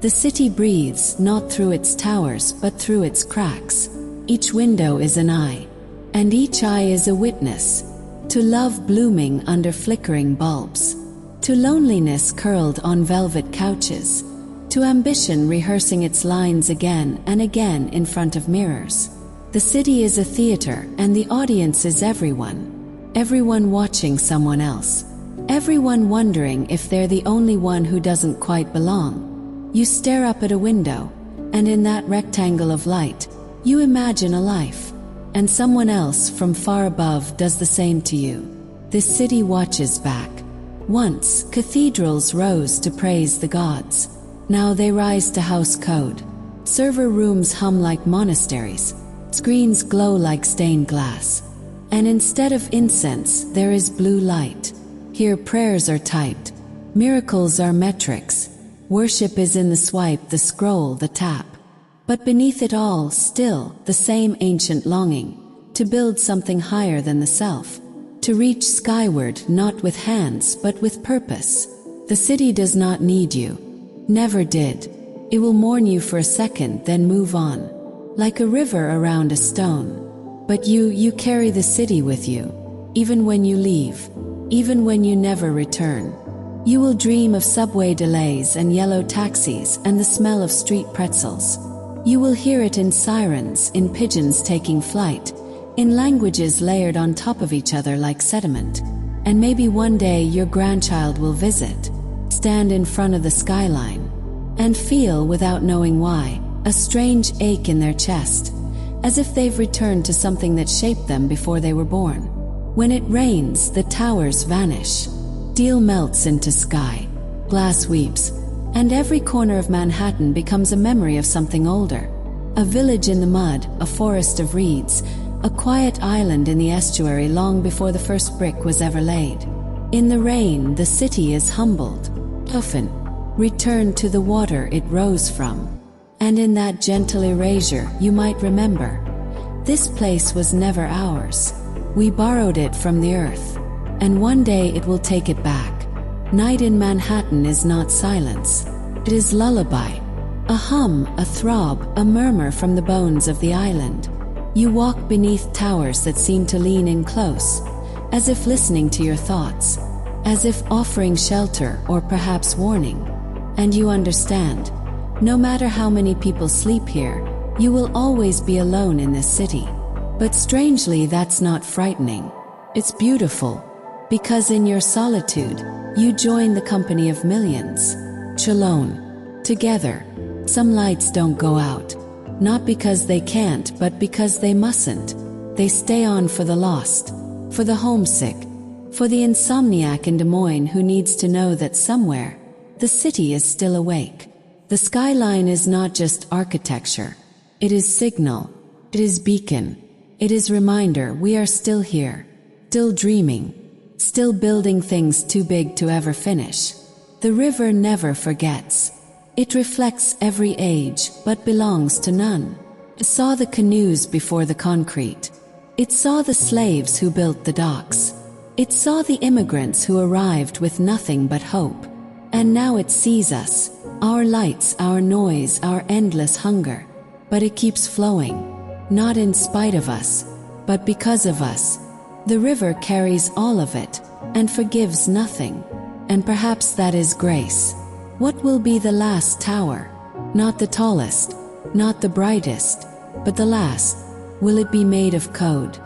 The city breathes not through its towers but through its cracks. Each window is an eye, and each eye is a witness to love blooming under flickering bulbs, to loneliness curled on velvet couches, to ambition rehearsing its lines again and again in front of mirrors. The city is a theater, and the audience is everyone. Everyone watching someone else. Everyone wondering if they're the only one who doesn't quite belong. You stare up at a window, and in that rectangle of light, you imagine a life. And someone else from far above does the same to you. This city watches back. Once, cathedrals rose to praise the gods. Now they rise to house code. Server rooms hum like monasteries. Screens glow like stained glass. And instead of incense, there is blue light. Here prayers are typed. Miracles are metrics. Worship is in the swipe, the scroll, the tap. But beneath it all, still, the same ancient longing, to build something higher than the self, to reach skyward not with hands but with purpose. The city does not need you. Never did. It will mourn you for a second, then move on, like a river around a stone. But you carry the city with you, even when you leave, even when you never return. You will dream of subway delays and yellow taxis and the smell of street pretzels. You will hear it in sirens, in pigeons taking flight, in languages layered on top of each other like sediment. And maybe one day your grandchild will visit, stand in front of the skyline, and feel, without knowing why, a strange ache in their chest, as if they've returned to something that shaped them before they were born. When it rains, the towers vanish. Steel melts into sky. Glass weeps. And every corner of Manhattan becomes a memory of something older. A village in the mud, a forest of reeds, a quiet island in the estuary long before the first brick was ever laid. In the rain, the city is humbled, often returned to the water it rose from. And in that gentle erasure, you might remember, this place was never ours. We borrowed it from the earth, and one day it will take it back. Night in Manhattan is not silence. It is lullaby. A hum, a throb, a murmur from the bones of the island. You walk beneath towers that seem to lean in close, as if listening to your thoughts, as if offering shelter or perhaps warning. And you understand, no matter how many people sleep here, you will always be alone in this city. But strangely, that's not frightening. It's beautiful, because in your solitude, you join the company of millions. Alone. Together. Some lights don't go out. Not because they can't, but because they mustn't. They stay on for the lost, for the homesick, for the insomniac in Des Moines who needs to know that somewhere, the city is still awake. The skyline is not just architecture. It is signal. It is beacon. It is reminder we are still here, still dreaming, still building things too big to ever finish. The river never forgets. It reflects every age, but belongs to none. It saw the canoes before the concrete. It saw the slaves who built the docks. It saw the immigrants who arrived with nothing but hope. And now it sees us, our lights, our noise, our endless hunger. But it keeps flowing, not in spite of us, but because of us. The river carries all of it, and forgives nothing. And perhaps that is grace. What will be the last tower? Not the tallest, Not the brightest, but the last. Will it be made of code?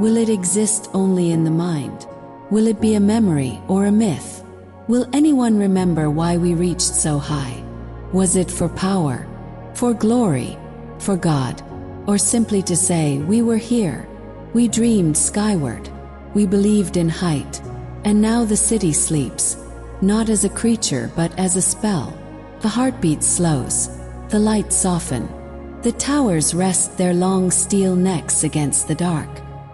Will it exist only in the mind? Will it be a memory or a myth? Will anyone remember why we reached so high? Was it for power, for glory, for God, or simply to say we were here? We dreamed skyward, we believed in height, and now the city sleeps, not as a creature but as a spell. The heartbeat slows, the lights soften, the towers rest their long steel necks against the dark.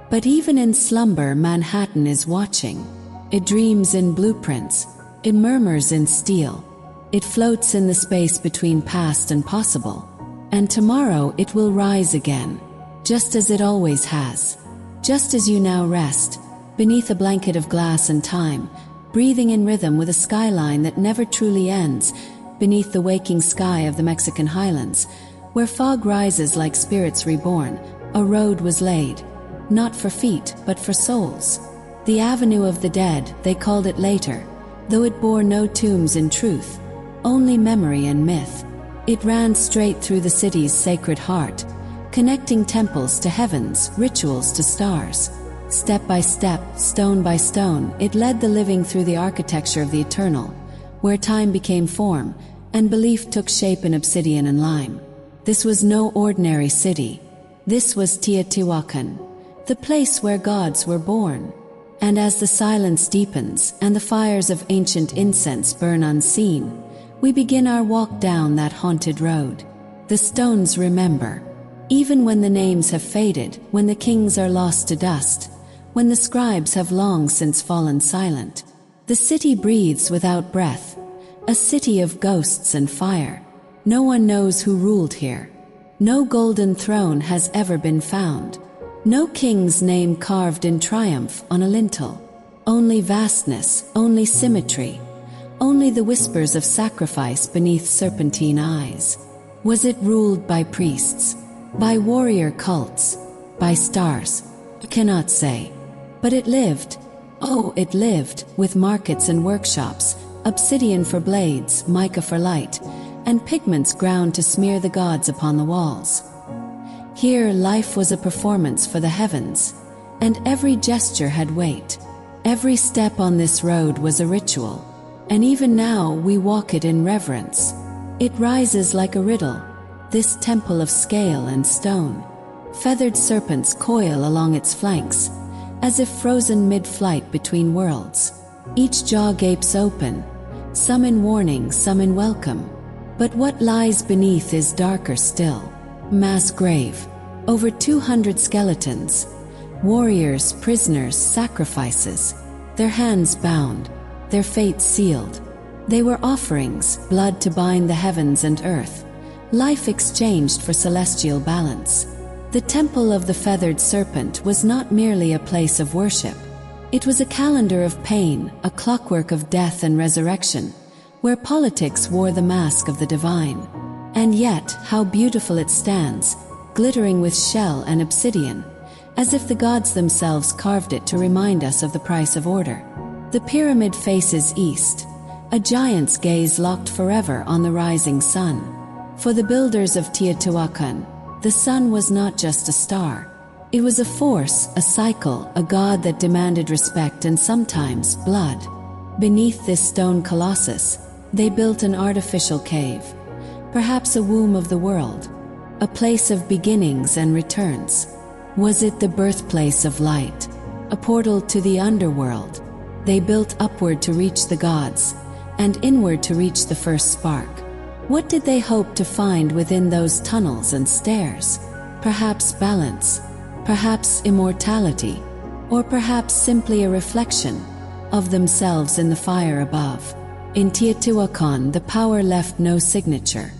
But even in slumber, Manhattan is watching. It dreams in blueprints, it murmurs in steel, it floats in the space between past and possible. And tomorrow it will rise again, just as it always has. Just as you now rest, beneath a blanket of glass and time, breathing in rhythm with a skyline that never truly ends, beneath the waking sky of the Mexican highlands, where fog rises like spirits reborn, a road was laid, not for feet but for souls. The Avenue of the Dead, they called it later, though it bore no tombs in truth, only memory and myth. It ran straight through the city's sacred heart, connecting temples to heavens, rituals to stars. Step by step, stone by stone, it led the living through the architecture of the eternal, where time became form, and belief took shape in obsidian and lime. This was no ordinary city. This was Teotihuacan, the place where gods were born. And as the silence deepens, and the fires of ancient incense burn unseen, we begin our walk down that haunted road. The stones remember. Even when the names have faded, when the kings are lost to dust, when the scribes have long since fallen silent, the city breathes without breath, a city of ghosts and fire. No one knows who ruled here. No golden throne has ever been found. No king's name carved in triumph on a lintel. Only vastness, only symmetry, only the whispers of sacrifice beneath serpentine eyes. Was it ruled by priests, by warrior cults, by stars? I cannot say. But it lived. Oh, it lived, with markets and workshops, obsidian for blades, mica for light, and pigments ground to smear the gods upon the walls. Here life was a performance for the heavens, and every gesture had weight. Every step on this road was a ritual, and even now we walk it in reverence. It rises like a riddle, this temple of scale and stone. Feathered serpents coil along its flanks, as if frozen mid-flight between worlds. Each jaw gapes open, some in warning, some in welcome. But what lies beneath is darker still. Mass grave, over 200 skeletons, warriors, prisoners, sacrifices, their hands bound, their fates sealed. They were offerings, blood to bind the heavens and earth, life exchanged for celestial balance. The temple of the feathered serpent was not merely a place of worship. It was a calendar of pain, a clockwork of death and resurrection, where politics wore the mask of the divine. And yet, how beautiful it stands, glittering with shell and obsidian, as if the gods themselves carved it to remind us of the price of order. The pyramid faces east, a giant's gaze locked forever on the rising sun. For the builders of Teotihuacan, the sun was not just a star. It was a force, a cycle, a god that demanded respect and sometimes blood. Beneath this stone colossus, they built an artificial cave, perhaps a womb of the world, a place of beginnings and returns. Was it the birthplace of light, a portal to the underworld? They built upward to reach the gods, and inward to reach the first spark. What did they hope to find within those tunnels and stairs? Perhaps balance, perhaps immortality, or perhaps simply a reflection of themselves in the fire above. In Teotihuacan, the power left no signature,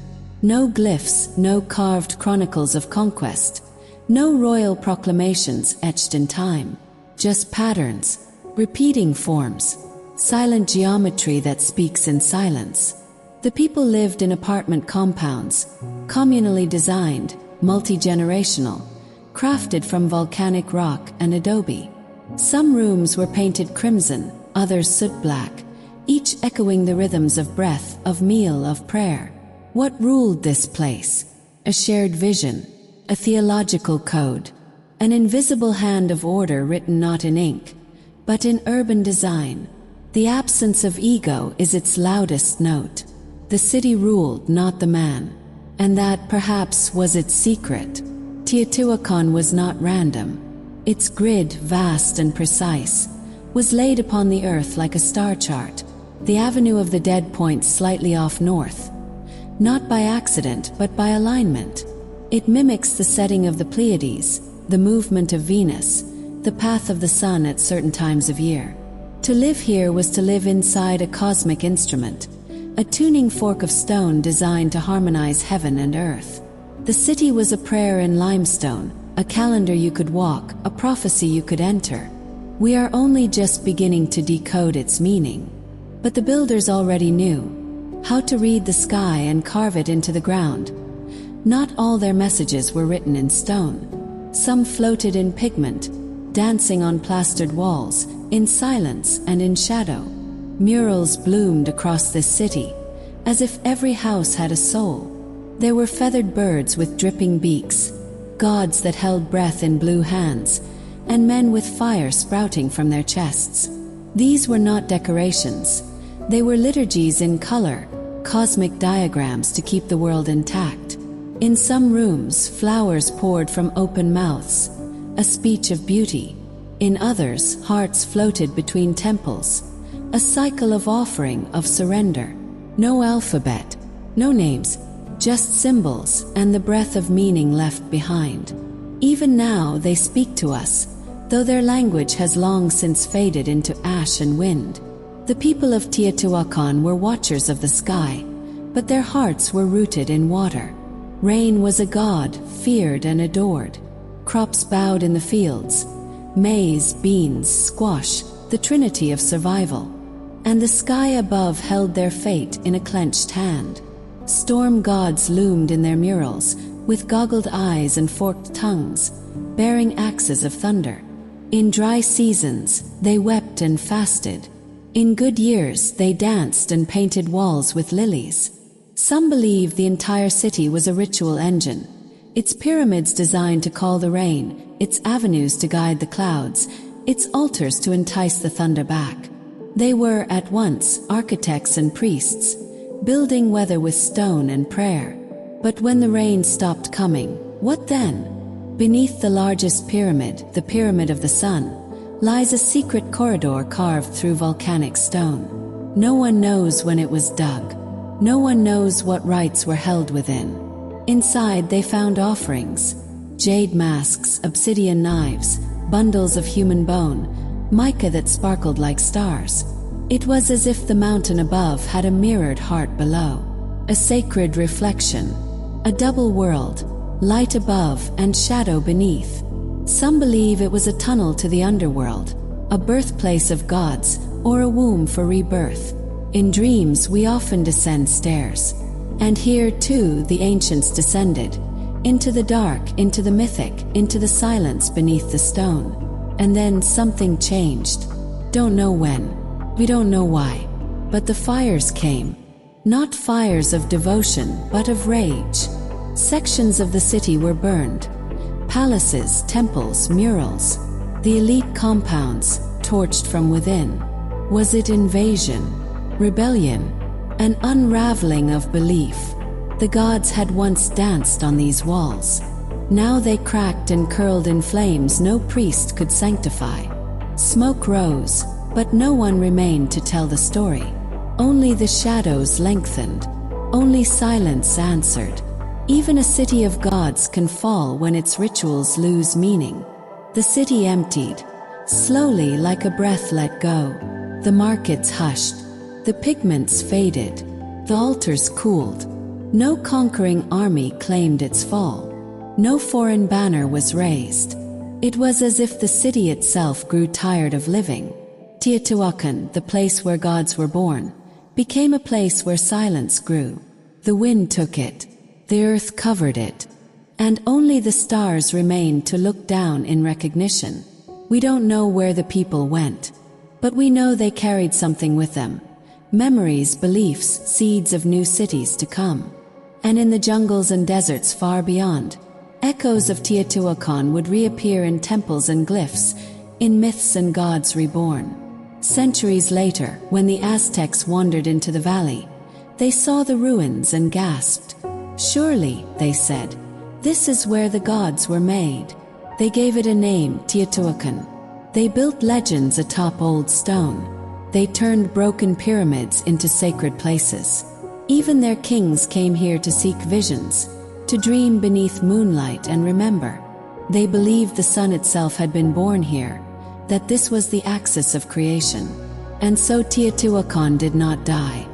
no glyphs, no carved chronicles of conquest, no royal proclamations etched in time, just patterns, repeating forms, silent geometry that speaks in silence. The people lived in apartment compounds, communally designed, multi-generational, crafted from volcanic rock and adobe. Some rooms were painted crimson, others soot black, each echoing the rhythms of breath, of meal, of prayer. What ruled this place? a shared vision, a theological code, an invisible hand of order written not in ink, but in urban design. The absence of ego is its loudest note. The city ruled, not the man, and that perhaps was its secret. Teotihuacan was not random. Its grid, vast and precise, was laid upon the earth like a star chart. The avenue of the dead points slightly off north, not by accident but by alignment. It mimics the setting of the Pleiades, the movement of Venus, the path of the sun at certain times of year. To live here was to live inside a cosmic instrument, a tuning fork of stone designed to harmonize heaven and earth. The city was a prayer in limestone, a calendar you could walk, a prophecy you could enter. We are only just beginning to decode its meaning. But the builders already knew how to read the sky and carve it into the ground. Not all their messages were written in stone. Some floated in pigment, dancing on plastered walls, in silence and in shadow. Murals bloomed across this city, as if every house had a soul. There were feathered birds with dripping beaks, gods that held breath in blue hands, and men with fire sprouting from their chests. These were not decorations. They were liturgies in color, cosmic diagrams to keep the world intact. In some rooms, flowers poured from open mouths, a speech of beauty. In others, hearts floated between temples, a cycle of offering, of surrender. No alphabet, no names, just symbols and the breath of meaning left behind. Even now they speak to us, though their language has long since faded into ash and wind. The people of Teotihuacan were watchers of the sky, but their hearts were rooted in water. Rain was a god, feared and adored. Crops bowed in the fields, maize, beans, squash, the trinity of survival. And the sky above held their fate in a clenched hand. Storm gods loomed in their murals, with goggled eyes and forked tongues, bearing axes of thunder. In dry seasons, they wept and fasted. In good years, they danced and painted walls with lilies. Some believe the entire city was a ritual engine, its pyramids designed to call the rain, its avenues to guide the clouds, its altars to entice the thunder back. They were, at once, architects and priests, building weather with stone and prayer. But when the rain stopped coming, what then? Beneath the largest pyramid, the Pyramid of the Sun, lies a secret corridor carved through volcanic stone. No one knows when it was dug. No one knows what rites were held within. Inside they found offerings, jade masks, obsidian knives, bundles of human bone, mica that sparkled like stars. It was as if the mountain above had a mirrored heart below, a sacred reflection, a double world, light above and shadow beneath. Some believe it was a tunnel to the underworld, a birthplace of gods, or a womb for rebirth. In dreams we often descend stairs. And here too the ancients descended, into the dark, into the mythic, into the silence beneath the stone. And then something changed. Don't know when. We don't know why. But the fires came. Not fires of devotion, but of rage. Sections of the city were burned. Palaces, temples, murals. The elite compounds, torched from within. Was it invasion? Rebellion? An unraveling of belief? The gods had once danced on these walls. Now they cracked and curled in flames no priest could sanctify. Smoke rose, but no one remained to tell the story. Only the shadows lengthened. Only silence answered. Even a city of gods can fall when its rituals lose meaning. The city emptied, slowly like a breath let go. The markets hushed. The pigments faded. The altars cooled. No conquering army claimed its fall. No foreign banner was raised. It was as if the city itself grew tired of living. Teotihuacan, the place where gods were born, became a place where silence grew. The wind took it. The earth covered it. And only the stars remained to look down in recognition. We don't know where the people went, but we know they carried something with them. Memories, beliefs, seeds of new cities to come. and in the jungles and deserts far beyond, echoes of Teotihuacan would reappear in temples and glyphs, in myths and gods reborn. Centuries later, when the Aztecs wandered into the valley, they saw the ruins and gasped. "Surely," they said, "this is where the gods were made." They gave it a name, Teotihuacan. They built legends atop old stone. They turned broken pyramids into sacred places. Even their kings came here to seek visions, to dream beneath moonlight and remember. They believed the sun itself had been born here, that this was the axis of creation. And so Teotihuacan did not die,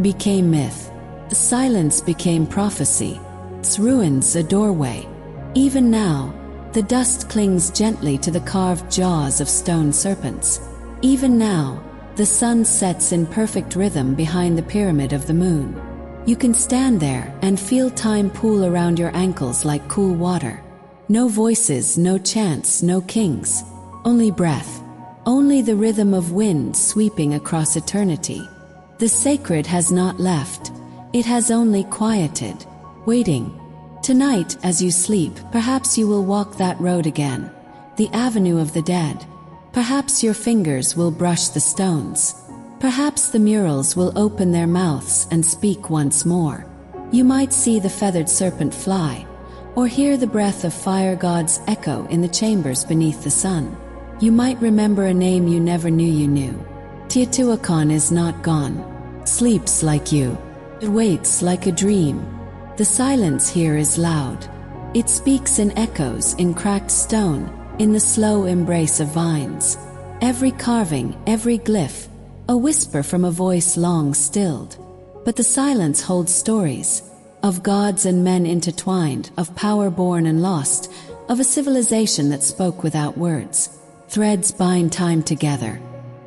became myth. Silence became prophecy. Its ruins a doorway. Even now, the dust clings gently to the carved jaws of stone serpents. Even now, the sun sets in perfect rhythm behind the pyramid of the moon. You can stand there and feel time pool around your ankles like cool water. No voices, no chants, no kings. Only breath. Only the rhythm of wind sweeping across eternity. The sacred has not left. It has only quieted, waiting. Tonight, as you sleep, perhaps you will walk that road again, the avenue of the dead. Perhaps your fingers will brush the stones. Perhaps the murals will open their mouths and speak once more. You might see the feathered serpent fly, or hear the breath of fire gods echo in the chambers beneath the sun. You might remember a name you never knew you knew. Teotihuacan is not gone. Sleeps like you. It waits like a dream. The silence here is loud. It speaks in echoes, in cracked stone, in the slow embrace of vines. Every carving, every glyph, a whisper from a voice long stilled. But the silence holds stories, of gods and men intertwined, of power born and lost, of a civilization that spoke without words. Threads bind time together.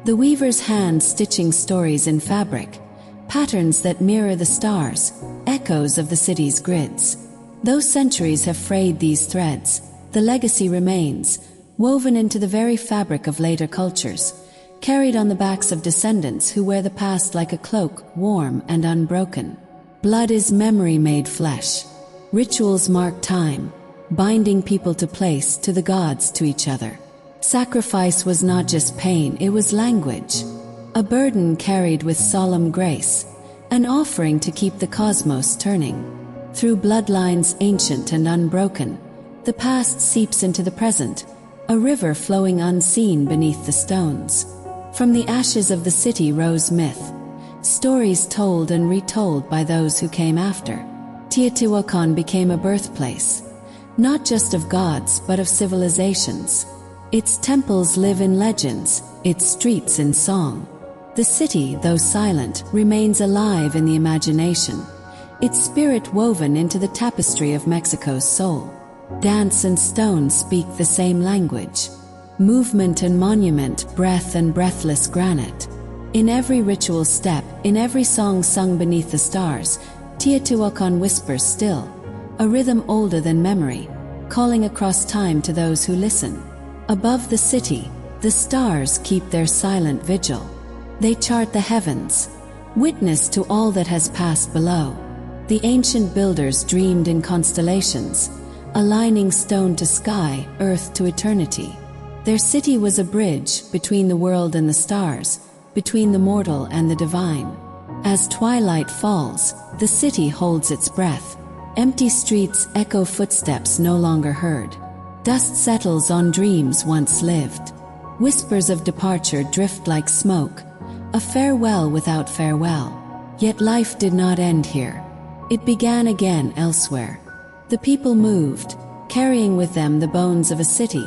The weaver's hand stitching stories in fabric, patterns that mirror the stars, echoes of the city's grids. Though centuries have frayed these threads, the legacy remains, woven into the very fabric of later cultures, carried on the backs of descendants who wear the past like a cloak, warm and unbroken. Blood is memory made flesh. Rituals mark time, binding people to place, to the gods, to each other. Sacrifice was not just pain, it was language. A burden carried with solemn grace, an offering to keep the cosmos turning. Through bloodlines ancient and unbroken, the past seeps into the present, a river flowing unseen beneath the stones. From the ashes of the city rose myth, stories told and retold by those who came after. Teotihuacan became a birthplace, not just of gods but of civilizations. Its temples live in legends, its streets in song. The city, though silent, remains alive in the imagination, its spirit woven into the tapestry of Mexico's soul. Dance and stone speak the same language. Movement and monument, breath and breathless granite. In every ritual step, in every song sung beneath the stars, Teotihuacan whispers still, a rhythm older than memory, calling across time to those who listen. Above the city, the stars keep their silent vigil. They chart the heavens, witness to all that has passed below. The ancient builders dreamed in constellations, aligning stone to sky, earth to eternity. Their city was a bridge between the world and the stars, between the mortal and the divine. As twilight falls, the city holds its breath. Empty streets echo footsteps no longer heard. Dust settles on dreams once lived. Whispers of departure drift like smoke, a farewell without farewell. Yet life did not end here. It began again elsewhere. The people moved, carrying with them the bones of a city,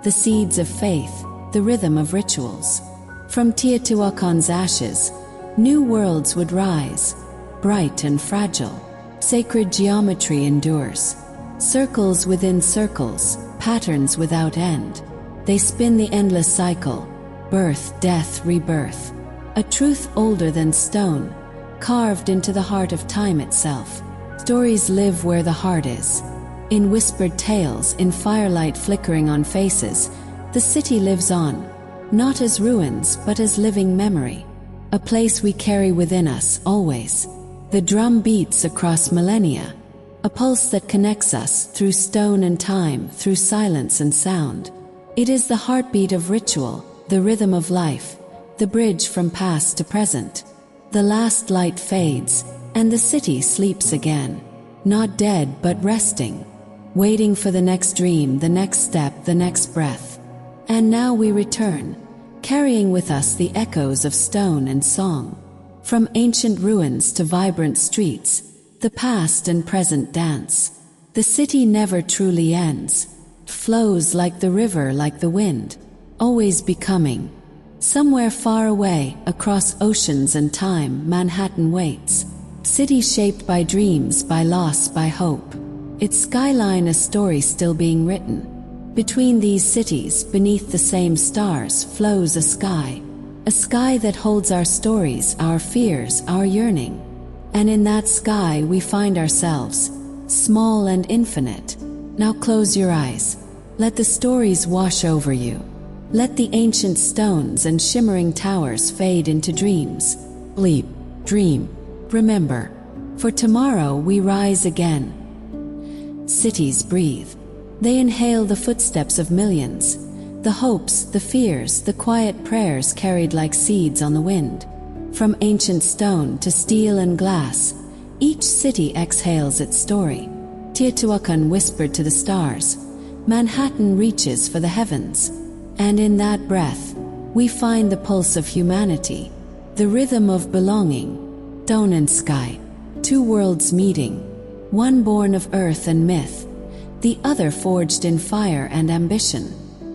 the seeds of faith, the rhythm of rituals. From Teotihuacan's ashes, new worlds would rise, bright and fragile. Sacred geometry endures. Circles within circles, patterns without end. They spin the endless cycle, birth, death, rebirth. A truth older than stone, carved into the heart of time itself. Stories live where the heart is. In whispered tales, in firelight flickering on faces, the city lives on, not as ruins but as living memory. A place we carry within us, always. The drum beats across millennia, a pulse that connects us through stone and time, through silence and sound. It is the heartbeat of ritual, the rhythm of life, the bridge from past to present. The last light fades, and the city sleeps again, not dead but resting, waiting for the next dream, the next step, the next breath. And now we return, carrying with us the echoes of stone and song. From ancient ruins to vibrant streets, the past and present dance. The city never truly ends, flows like the river, like the wind, always becoming. Somewhere far away, across oceans and time, Manhattan waits. City shaped by dreams, by loss, by hope. Its skyline a story still being written. Between these cities, beneath the same stars, flows a sky that holds our stories, our fears, our yearning. And in that sky we find ourselves, small and infinite. Now close your eyes. Let the stories wash over you. Let the ancient stones and shimmering towers fade into dreams. Sleep, dream, remember. For tomorrow we rise again. Cities breathe. They inhale the footsteps of millions. The hopes, the fears, the quiet prayers carried like seeds on the wind. From ancient stone to steel and glass, each city exhales its story. Teotihuacan whispered to the stars. Manhattan reaches for the heavens. And in that breath, we find the pulse of humanity, the rhythm of belonging. Stone and sky, two worlds meeting, one born of earth and myth, the other forged in fire and ambition.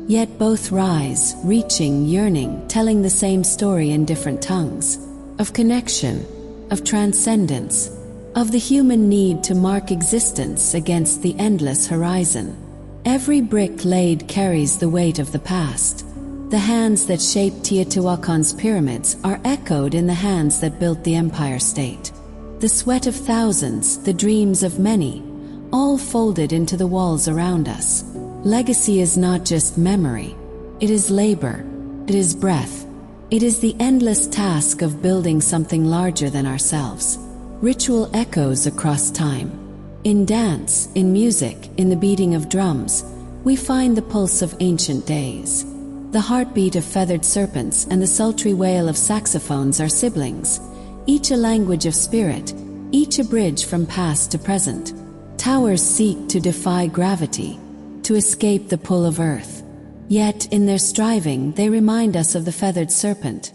Yet both rise, reaching, yearning, telling the same story in different tongues. Of connection, of transcendence, of the human need to mark existence against the endless horizon. Every brick laid carries the weight of the past. The hands that shaped Teotihuacan's pyramids are echoed in the hands that built the empire state. The sweat of thousands, the dreams of many, all folded into the walls around us. Legacy is not just memory. It is labor. It is breath. It is the endless task of building something larger than ourselves. Ritual echoes across time. In dance, in music, in the beating of drums, we find the pulse of ancient days. The heartbeat of feathered serpents and the sultry wail of saxophones are siblings, each a language of spirit, each a bridge from past to present. Towers seek to defy gravity, to escape the pull of earth. Yet, in their striving, they remind us of the feathered serpent.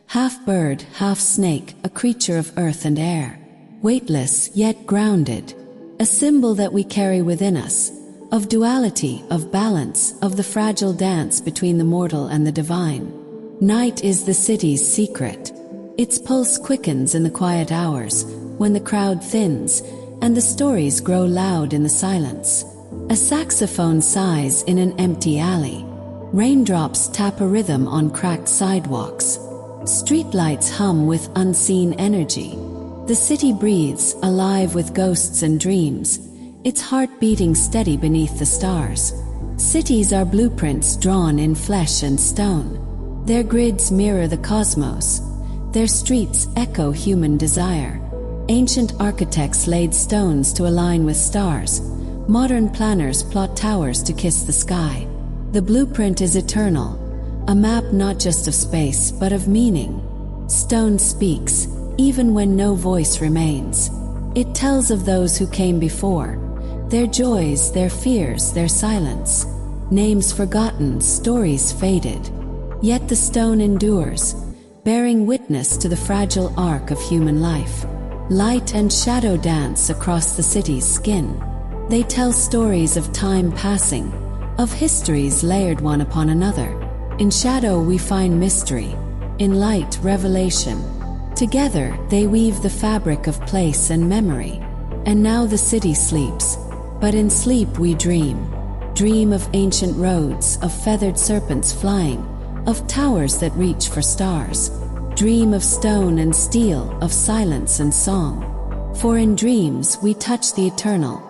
Half bird, half snake, a creature of earth and air. Weightless, yet grounded. A symbol that we carry within us, of duality, of balance, of the fragile dance between the mortal and the divine. Night is the city's secret. Its pulse quickens in the quiet hours, when the crowd thins, and the stories grow loud in the silence. A saxophone sighs in an empty alley. Raindrops tap a rhythm on cracked sidewalks. Streetlights hum with unseen energy. The city breathes, alive with ghosts and dreams, its heart beating steady beneath the stars. Cities are blueprints drawn in flesh and stone. Their grids mirror the cosmos. Their streets echo human desire. Ancient architects laid stones to align with stars. Modern planners plot towers to kiss the sky. The blueprint is eternal, a map not just of space but of meaning. Stone speaks, even when no voice remains. It tells of those who came before, their joys, their fears, their silence. Names forgotten, stories faded. Yet the stone endures, bearing witness to the fragile arc of human life. Light and shadow dance across the city's skin. They tell stories of time passing, of histories layered one upon another. In shadow we find mystery, in light revelation. Together they weave the fabric of place and memory. And now the city sleeps, but in sleep we dream. Dream of ancient roads, of feathered serpents flying, of towers that reach for stars. Dream of stone and steel, of silence and song. For in dreams we touch the eternal,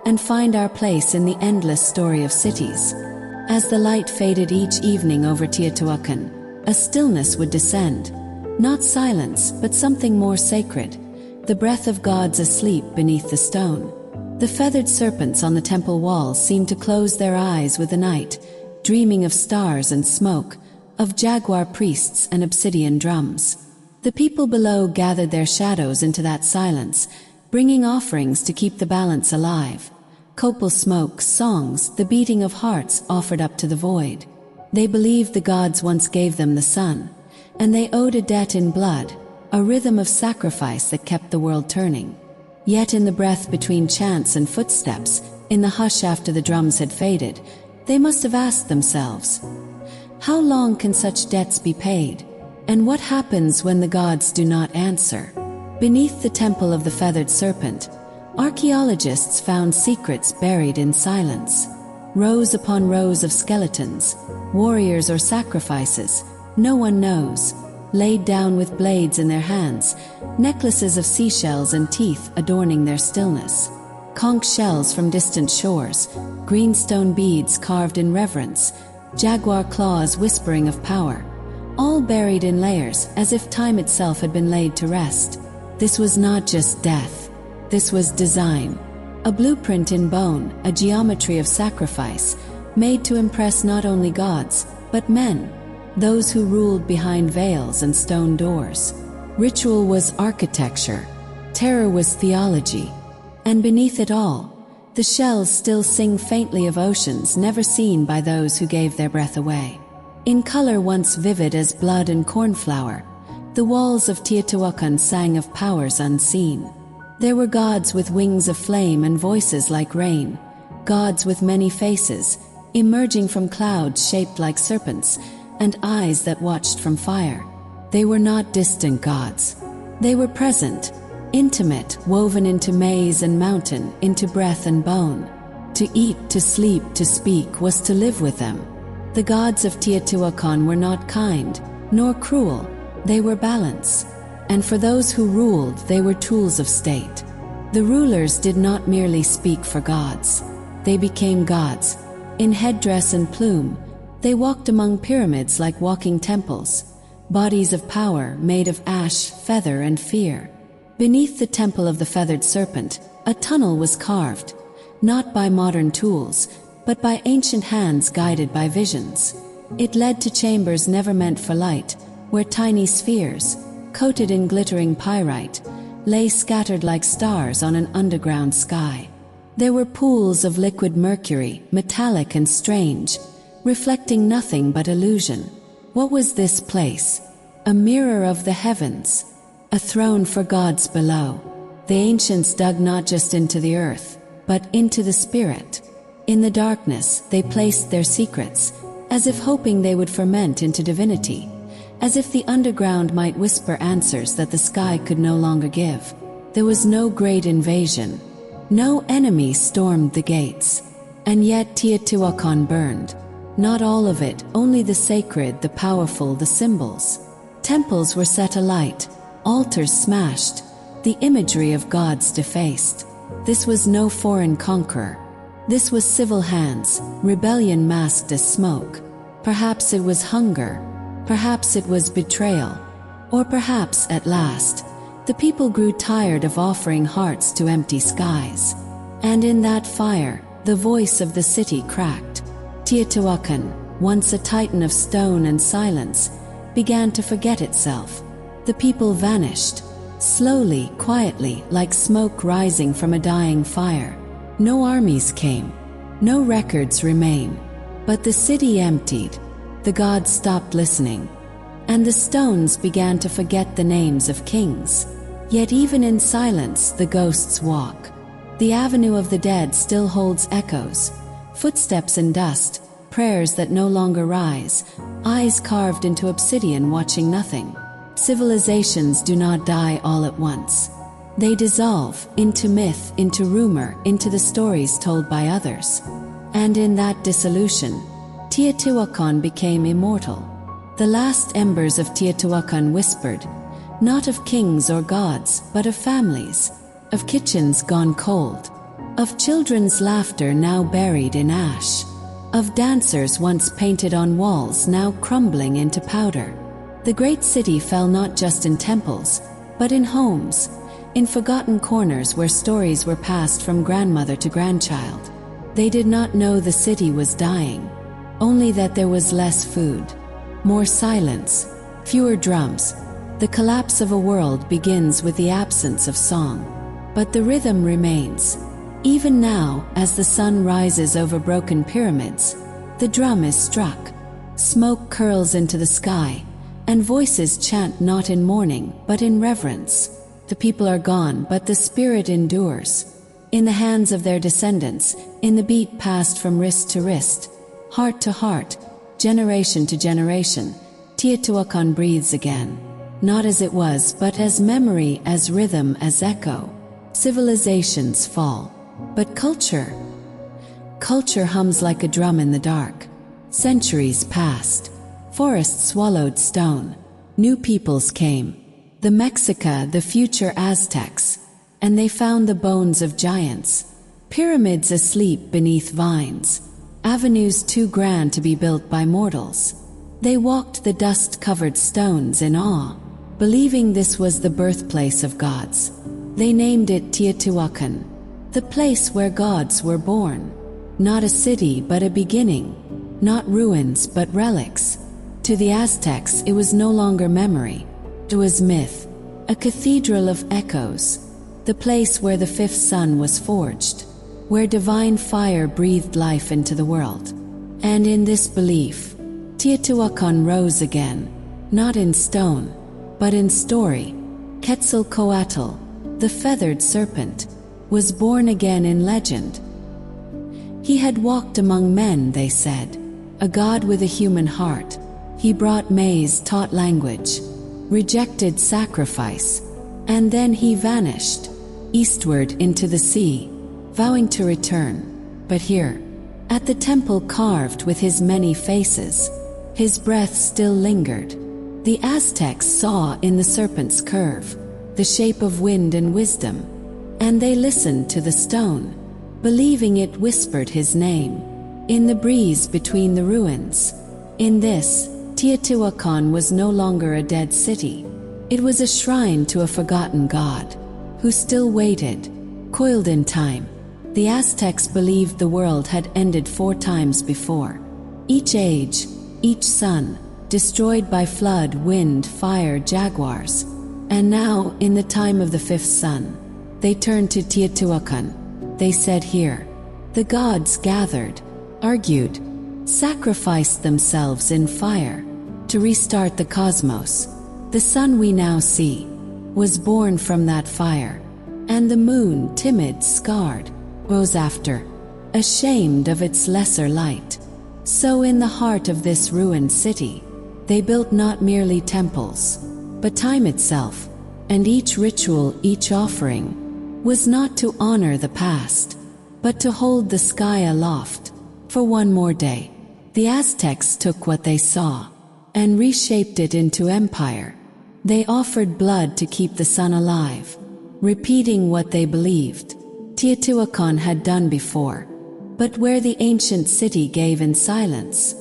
and find our place in the endless story of cities. As the light faded each evening over Teotihuacan, a stillness would descend. Not silence, but something more sacred. the breath of gods asleep beneath the stone. The feathered serpents on the temple walls seemed to close their eyes with the night, dreaming of stars and smoke, of jaguar priests and obsidian drums. The people below gathered their shadows into that silence, bringing offerings to keep the balance alive. Copal smoke, songs, the beating of hearts offered up to the void. They believed the gods once gave them the sun, and they owed a debt in blood, a rhythm of sacrifice that kept the world turning. Yet in the breath between chants and footsteps, in the hush after the drums had faded, they must have asked themselves, how long can such debts be paid? And what happens when the gods do not answer? Beneath the temple of the feathered serpent, archaeologists found secrets buried in silence. Rows upon rows of skeletons, warriors or sacrifices, no one knows, laid down with blades in their hands, necklaces of seashells and teeth adorning their stillness. Conch shells from distant shores, greenstone beads carved in reverence, jaguar claws whispering of power, all buried in layers as if time itself had been laid to rest. This was not just death. This was design. A blueprint in bone, a geometry of sacrifice, made to impress not only gods, but men, those who ruled behind veils and stone doors. Ritual was architecture, terror was theology, and beneath it all, the shells still sing faintly of oceans never seen by those who gave their breath away. In color once vivid as blood and cornflower, the walls of Teotihuacan sang of powers unseen. There were gods with wings of flame and voices like rain, gods with many faces, emerging from clouds shaped like serpents, and eyes that watched from fire. They were not distant gods. They were present, intimate, woven into maze and mountain, into breath and bone. To eat, to sleep, to speak was to live with them. The gods of Teotihuacan were not kind, nor cruel. They were balance. And for those who ruled, they were tools of state. The rulers did not merely speak for gods. They became gods. In headdress and plume, they walked among pyramids like walking temples, bodies of power made of ash, feather, and fear. Beneath the temple of the feathered serpent, a tunnel was carved, not by modern tools, but by ancient hands guided by visions. It led to chambers never meant for light, where tiny spheres, coated in glittering pyrite, lay scattered like stars on an underground sky. There were pools of liquid mercury, metallic and strange, reflecting nothing but illusion. What was this place? A mirror of the heavens, a throne for gods below. The ancients dug not just into the earth, but into the spirit. In the darkness, they placed their secrets, as if hoping they would ferment into divinity, as if the underground might whisper answers that the sky could no longer give. There was no great invasion. No enemy stormed the gates. And yet Teotihuacan burned. Not all of it, only the sacred, the powerful, the symbols. Temples were set alight, altars smashed, the imagery of gods defaced. This was no foreign conqueror. This was civil hands, rebellion masked as smoke. Perhaps it was hunger. Perhaps it was betrayal. Or perhaps, at last, the people grew tired of offering hearts to empty skies. And in that fire, the voice of the city cracked. Teotihuacan, once a titan of stone and silence, began to forget itself. The people vanished, slowly, quietly, like smoke rising from a dying fire. No armies came. No records remain. But the city emptied. The gods stopped listening. And the stones began to forget the names of kings. Yet even in silence, the ghosts walk. The avenue of the dead still holds echoes, footsteps in dust, prayers that no longer rise, eyes carved into obsidian watching nothing. Civilizations do not die all at once. They dissolve into myth, into rumor, into the stories told by others. And in that dissolution, Teotihuacan became immortal. The last embers of Teotihuacan whispered, not of kings or gods, but of families, of kitchens gone cold, of children's laughter now buried in ash, of dancers once painted on walls now crumbling into powder. The great city fell not just in temples, but in homes, in forgotten corners where stories were passed from grandmother to grandchild. They did not know the city was dying, only that there was less food, more silence, fewer drums. The collapse of a world begins with the absence of song. But the rhythm remains. Even now, as the sun rises over broken pyramids, the drum is struck. Smoke curls into the sky, and voices chant not in mourning, but in reverence. The people are gone, but the spirit endures. In the hands of their descendants, in the beat passed from wrist to wrist, heart to heart, generation to generation, Teotihuacan breathes again. Not as it was, but as memory, as rhythm, as echo. Civilizations fall. But culture hums like a drum in the dark. Centuries passed. Forests swallowed stone. New peoples came. The Mexica, the future Aztecs. And they found the bones of giants. Pyramids asleep beneath vines. Avenues too grand to be built by mortals. They walked the dust-covered stones in awe, believing this was the birthplace of gods. They named it Teotihuacan, the place where gods were born. Not a city, but a beginning. Not ruins, but relics. To the Aztecs, it was no longer memory. It was myth, a cathedral of echoes, the place where the fifth sun was forged, where divine fire breathed life into the world. And in this belief, Teotihuacan rose again, not in stone, but in story. Quetzalcoatl, the feathered serpent, was born again in legend. He had walked among men, they said, a god with a human heart. He brought maize, taught language, rejected sacrifice, and then he vanished, eastward into the sea, vowing to return. But here, at the temple carved with his many faces, his breath still lingered. The Aztecs saw in the serpent's curve the shape of wind and wisdom, and they listened to the stone, believing it whispered his name in the breeze between the ruins. In this, Teotihuacan was no longer a dead city. It was a shrine to a forgotten god, who still waited, coiled in time. The Aztecs believed the world had ended 4 times before. Each age, each sun, destroyed by flood, wind, fire, jaguars. And now, in the time of the 5th sun, they turned to Teotihuacan. They said, here, the gods gathered, argued, sacrificed themselves in fire to restart the cosmos. The sun we now see was born from that fire, and the moon, timid, scarred, rose after, ashamed of its lesser light. So in the heart of this ruined city, they built not merely temples, but time itself, and each ritual, each offering, was not to honor the past, but to hold the sky aloft for one more day. The Aztecs took what they saw and reshaped it into empire. They offered blood to keep the sun alive, repeating what they believed Teotihuacan had done before. But where the ancient city gave in silence,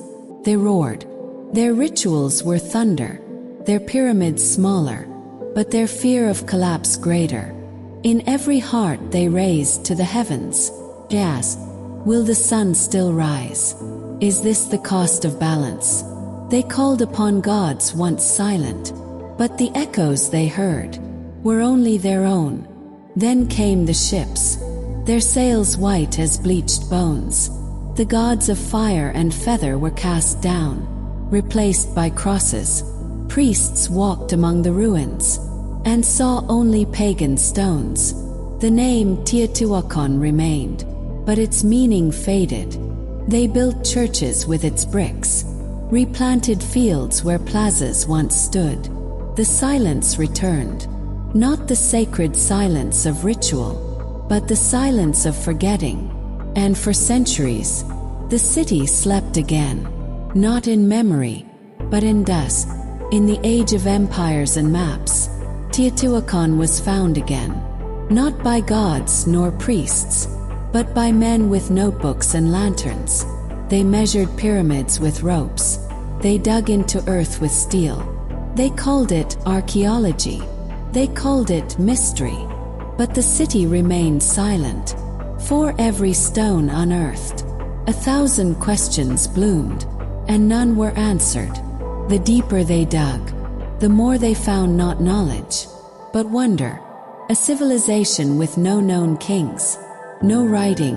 they roared. Their rituals were thunder, their pyramids smaller, but their fear of collapse greater. In every heart they raised to the heavens. They asked, will the sun still rise? Is this the cost of balance? They called upon gods once silent, but the echoes they heard were only their own. Then came the ships, their sails white as bleached bones. The gods of fire and feather were cast down, replaced by crosses. Priests walked among the ruins and saw only pagan stones. The name Teotihuacan remained, but its meaning faded. They built churches with its bricks, replanted fields where plazas once stood. The silence returned, not the sacred silence of ritual, but the silence of forgetting. And for centuries, the city slept again, not in memory, but in dust. In the age of empires and maps, Teotihuacan was found again, not by gods nor priests, but by men with notebooks and lanterns. They measured pyramids with ropes. They dug into earth with steel. They called it archaeology. They called it mystery. But the city remained silent. For every stone unearthed, 1,000 questions bloomed, and none were answered. The deeper they dug, the more they found not knowledge, but wonder. A civilization with no known kings, no writing,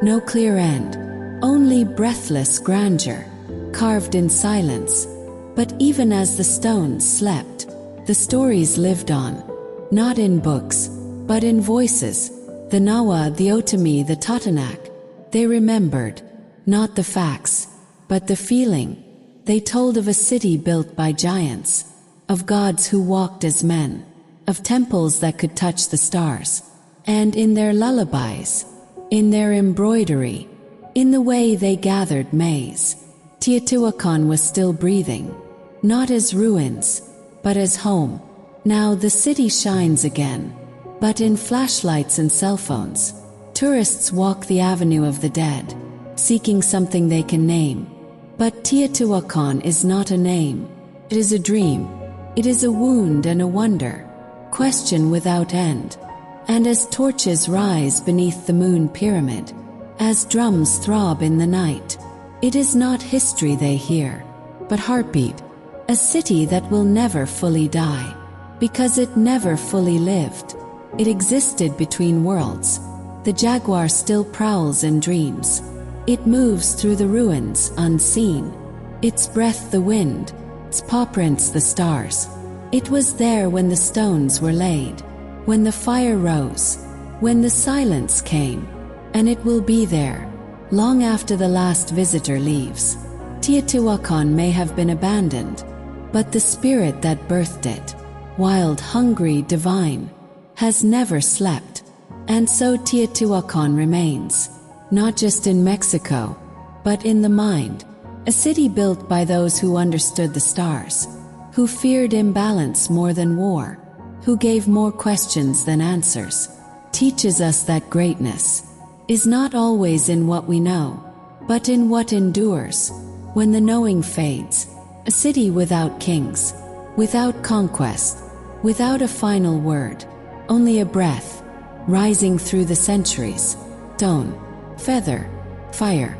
no clear end, only breathless grandeur, carved in silence. But even as the stones slept, the stories lived on, not in books, but in voices. The Nawa, the Otami, the Totonac, they remembered, not the facts, but the feeling. They told of a city built by giants, of gods who walked as men, of temples that could touch the stars. And in their lullabies, in their embroidery, in the way they gathered maize, Teotihuacan was still breathing, not as ruins, but as home. Now the city shines again, but in flashlights and cell phones. Tourists walk the avenue of the dead, seeking something they can name. But Teotihuacan is not a name. It is a dream. It is a wound and a wonder, question without end. And as torches rise beneath the moon pyramid, as drums throb in the night, it is not history they hear, but heartbeat. A city that will never fully die, because it never fully lived. It existed between worlds. The jaguar still prowls in dreams. It moves through the ruins unseen. Its breath the wind, its paw prints the stars. It was there when the stones were laid, when the fire rose, when the silence came. And it will be there, long after the last visitor leaves. Teotihuacan may have been abandoned, but the spirit that birthed it, wild, hungry, divine, has never slept. And so Teotihuacan remains, not just in Mexico, but in the mind. A city built by those who understood the stars, who feared imbalance more than war, who gave more questions than answers. Teaches us that greatness is not always in what we know, but in what endures. When the knowing fades, a city without kings, without conquest, without a final word, only a breath, rising through the centuries, stone, feather, fire,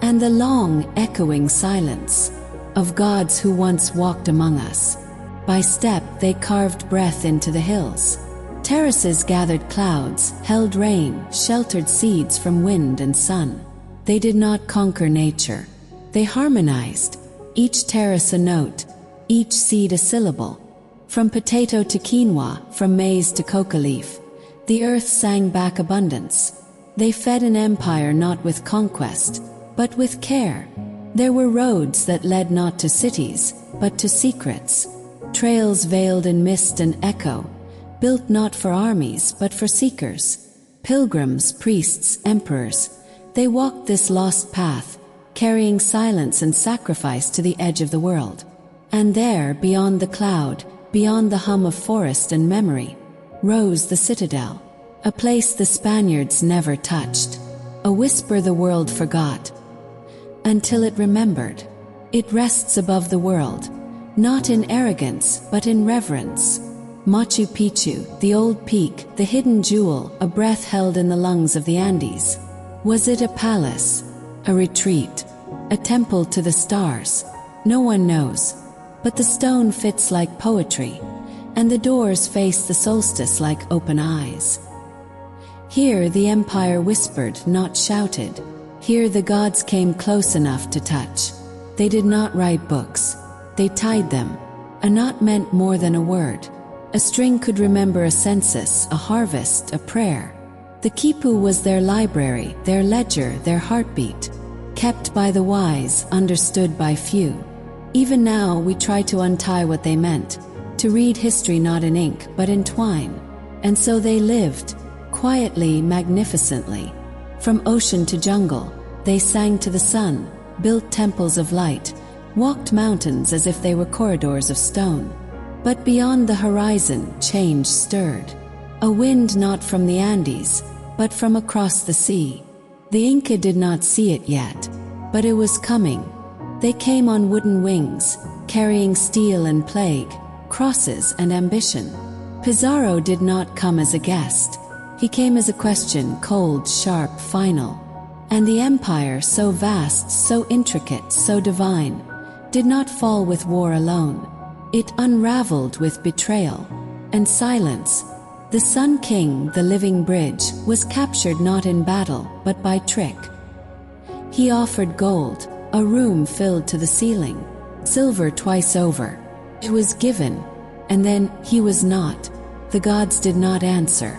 and the long, echoing silence of gods who once walked among us. By step they carved breath into the hills. Terraces gathered clouds, held rain, sheltered seeds from wind and sun. They did not conquer nature. They harmonized, each terrace a note, each seed a syllable. From potato to quinoa, from maize to coca leaf, the earth sang back abundance. They fed an empire not with conquest, but with care. There were roads that led not to cities, but to secrets. Trails veiled in mist and echo, built not for armies, but for seekers. Pilgrims, priests, emperors, they walked this lost path, carrying silence and sacrifice to the edge of the world. And there, beyond the cloud, beyond the hum of forest and memory, rose the citadel, a place the Spaniards never touched, a whisper the world forgot, until it remembered. It rests above the world, not in arrogance, but in reverence. Machu Picchu, the old peak, the hidden jewel, a breath held in the lungs of the Andes. Was it a palace, a retreat, a temple to the stars? No one knows, but the stone fits like poetry, and the doors face the solstice like open eyes. Here the empire whispered, not shouted. Here the gods came close enough to touch. They did not write books, they tied them. A knot meant more than a word. A string could remember a census, a harvest, a prayer. The quipu was their library, their ledger, their heartbeat, kept by the wise, understood by few. Even now we try to untie what they meant, to read history not in ink but in twine. And so they lived, quietly, magnificently. From ocean to jungle, they sang to the sun, built temples of light, walked mountains as if they were corridors of stone. But beyond the horizon, change stirred. A wind not from the Andes, but from across the sea. The Inca did not see it yet, but it was coming. They came on wooden wings, carrying steel and plague, crosses and ambition. Pizarro did not come as a guest. He came as a question, cold, sharp, final. And the empire, so vast, so intricate, so divine, did not fall with war alone. It unraveled with betrayal and silence. The Sun King, the living bridge, was captured not in battle, but by trick. He offered gold, a room filled to the ceiling, silver twice over. It was given, and then he was not. The gods did not answer.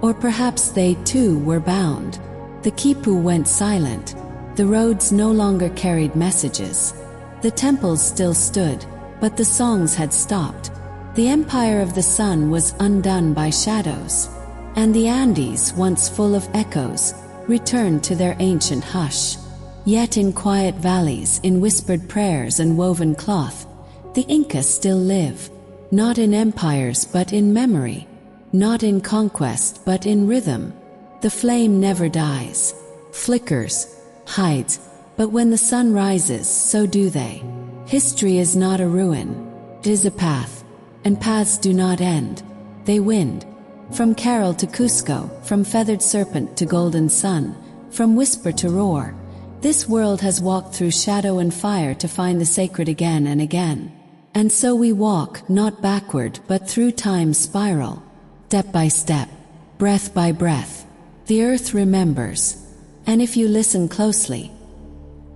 Or perhaps they too were bound. The Quipu went silent. The roads no longer carried messages. The temples still stood, but the songs had stopped. The empire of the sun was undone by shadows, and the Andes, once full of echoes, returned to their ancient hush. Yet in quiet valleys, in whispered prayers and woven cloth, the Incas still live, not in empires but in memory, not in conquest but in rhythm. The flame never dies, flickers, hides, but when the sun rises, so do they. History is not a ruin, it is a path, and paths do not end, they wind. From carol to Cusco, from feathered serpent to golden sun, from whisper to roar, this world has walked through shadow and fire to find the sacred again and again. And so we walk, not backward, but through time's spiral, step by step, breath by breath. The earth remembers, and if you listen closely,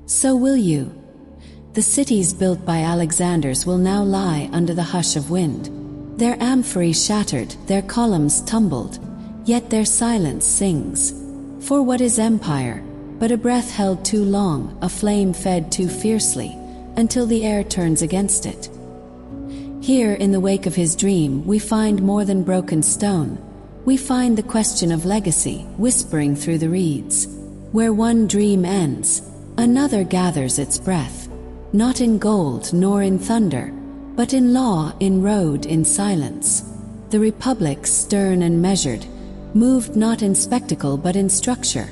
so will you. The cities built by Alexanders will now lie under the hush of wind. Their amphorae shattered, their columns tumbled, yet their silence sings. For what is empire but a breath held too long, a flame fed too fiercely, until the air turns against it? Here, in the wake of his dream, we find more than broken stone. We find the question of legacy, whispering through the reeds. Where one dream ends, another gathers its breath, not in gold nor in thunder, but in law, in road, in silence. The Republic, stern and measured, moved not in spectacle but in structure,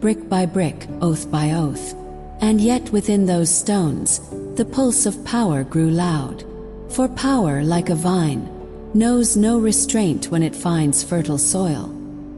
brick by brick, oath by oath. And yet within those stones, the pulse of power grew loud. For power, like a vine, knows no restraint when it finds fertile soil.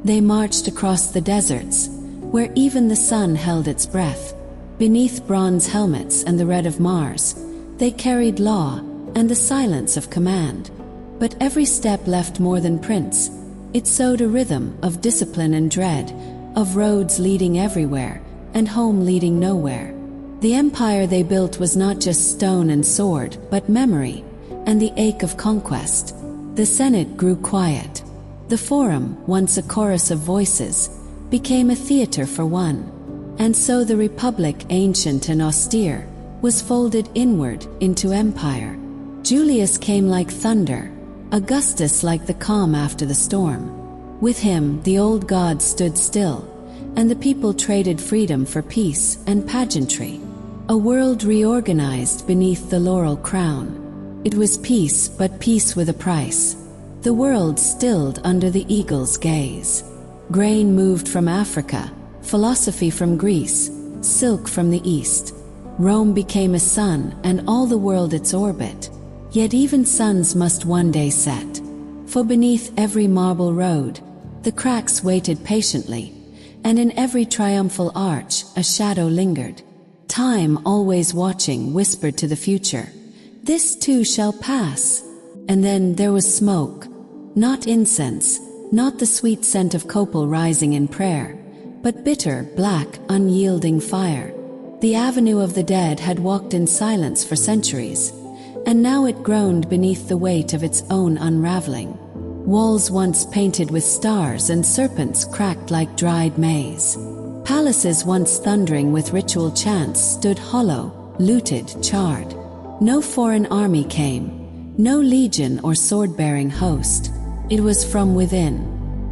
They marched across the deserts, where even the sun held its breath. Beneath bronze helmets and the red of Mars, they carried law and the silence of command. But every step left more than prints. It sowed a rhythm of discipline and dread, of roads leading everywhere, and home leading nowhere. The empire they built was not just stone and sword, but memory, and the ache of conquest. The Senate grew quiet. The Forum, once a chorus of voices, became a theater for one. And so the Republic, ancient and austere, was folded inward into empire. Julius came like thunder, Augustus like the calm after the storm. With him, the old gods stood still, and the people traded freedom for peace and pageantry. A world reorganized beneath the laurel crown. It was peace, but peace with a price. The world stilled under the eagle's gaze. Grain moved from Africa, philosophy from Greece, silk from the east. Rome became a sun, and all the world its orbit. Yet even suns must one day set. For beneath every marble road, the cracks waited patiently, and in every triumphal arch, a shadow lingered. Time, always watching, whispered to the future, "This too shall pass." And then there was smoke. Not incense, not the sweet scent of copal rising in prayer, but bitter, black, unyielding fire. The avenue of the dead had walked in silence for centuries, and now it groaned beneath the weight of its own unraveling. Walls once painted with stars and serpents cracked like dried maize. Palaces once thundering with ritual chants stood hollow, looted, charred. No foreign army came, no legion or sword-bearing host. It was from within.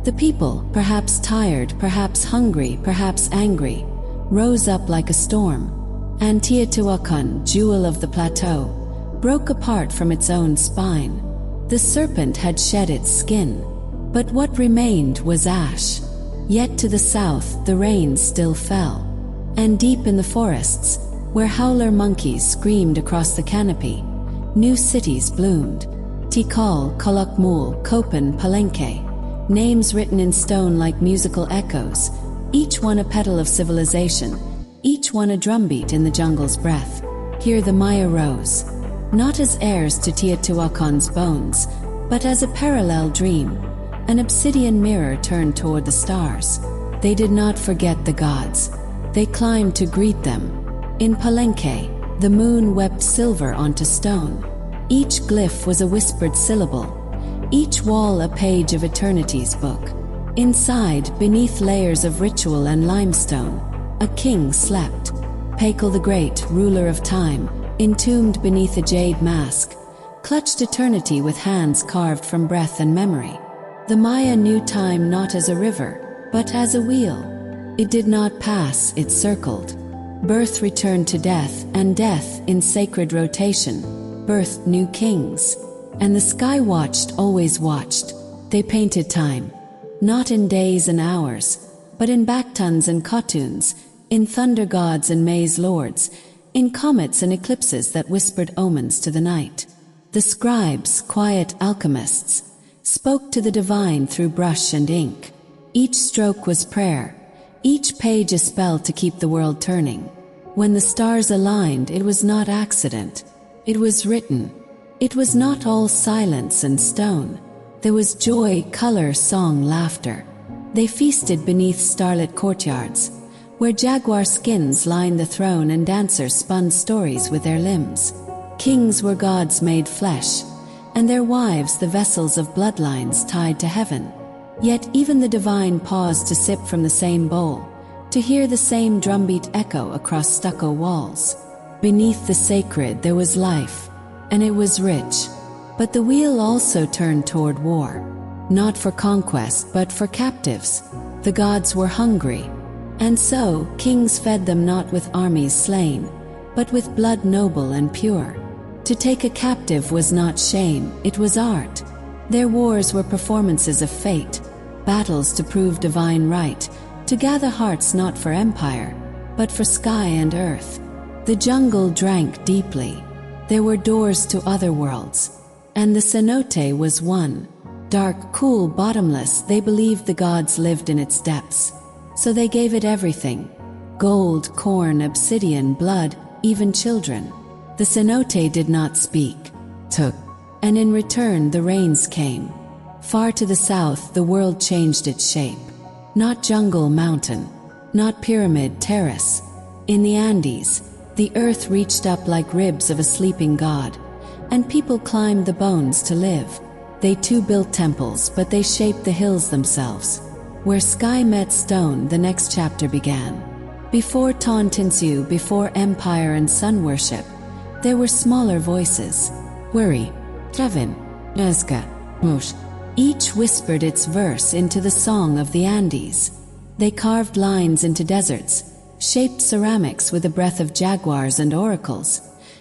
The people, perhaps tired, perhaps hungry, perhaps angry, rose up like a storm. And Teotihuacan, jewel of the plateau, broke apart from its own spine. The serpent had shed its skin, but what remained was ash. Yet to the south the rain still fell, and deep in the forests, where howler monkeys screamed across the canopy, new cities bloomed. Tikal, Calakmul, Copan, Palenque. names written in stone like musical echoes, each one a petal of civilization, each one a drumbeat in the jungle's breath. Here the Maya rose, not as heirs to Teotihuacan's bones, but as a parallel dream, an obsidian mirror turned toward the stars. They did not forget the gods. They climbed to greet them. In Palenque, the moon wept silver onto stone. Each glyph was a whispered syllable, each wall a page of eternity's book. Inside, beneath layers of ritual and limestone, a king slept. Pakel the Great, ruler of time, entombed beneath a jade mask, clutched eternity with hands carved from breath and memory. The Maya knew time not as a river, but as a wheel. It did not pass, it circled. Birth returned to death, and death, in sacred rotation, birthed new kings. And the sky watched, always watched. They painted time, not in days and hours, but in backtons and kotuns, in thunder gods and maize lords, in comets and eclipses that whispered omens to the night. The scribes, quiet alchemists, spoke to the divine through brush and ink. Each stroke was prayer, each page a spell to keep the world turning. When the stars aligned, it was not accident. It was written. It was not all silence and stone. There was joy, color, song, laughter. They feasted beneath starlit courtyards, where jaguar skins lined the throne and dancers spun stories with their limbs. Kings were gods made flesh, and their wives the vessels of bloodlines tied to heaven. Yet even the divine paused to sip from the same bowl, to hear the same drumbeat echo across stucco walls. Beneath the sacred there was life, and it was rich. But the wheel also turned toward war, not for conquest but for captives. The gods were hungry, and so kings fed them not with armies slain, but with blood noble and pure. To take a captive was not shame, it was art. Their wars were performances of fate, battles to prove divine right, to gather hearts not for empire, but for sky and earth. The jungle drank deeply. There were doors to other worlds, and the cenote was one. Dark, cool, bottomless, they believed the gods lived in its depths. So they gave it everything: gold, corn, obsidian, blood, even children. The cenote did not speak, took, and in return the rains came. Far to the south the world changed its shape. Not jungle, mountain, not pyramid, terrace. In the Andes, the earth reached up like ribs of a sleeping god, and people climbed the bones to live. They too built temples, but they shaped the hills themselves. Where sky met stone, the next chapter began. Before Tontinsu, before empire and sun worship, there were smaller voices. Wuri, Kevin, Nezca, Mush. Each whispered its verse into the song of the Andes. They carved lines into deserts, shaped ceramics with the breath of jaguars and oracles,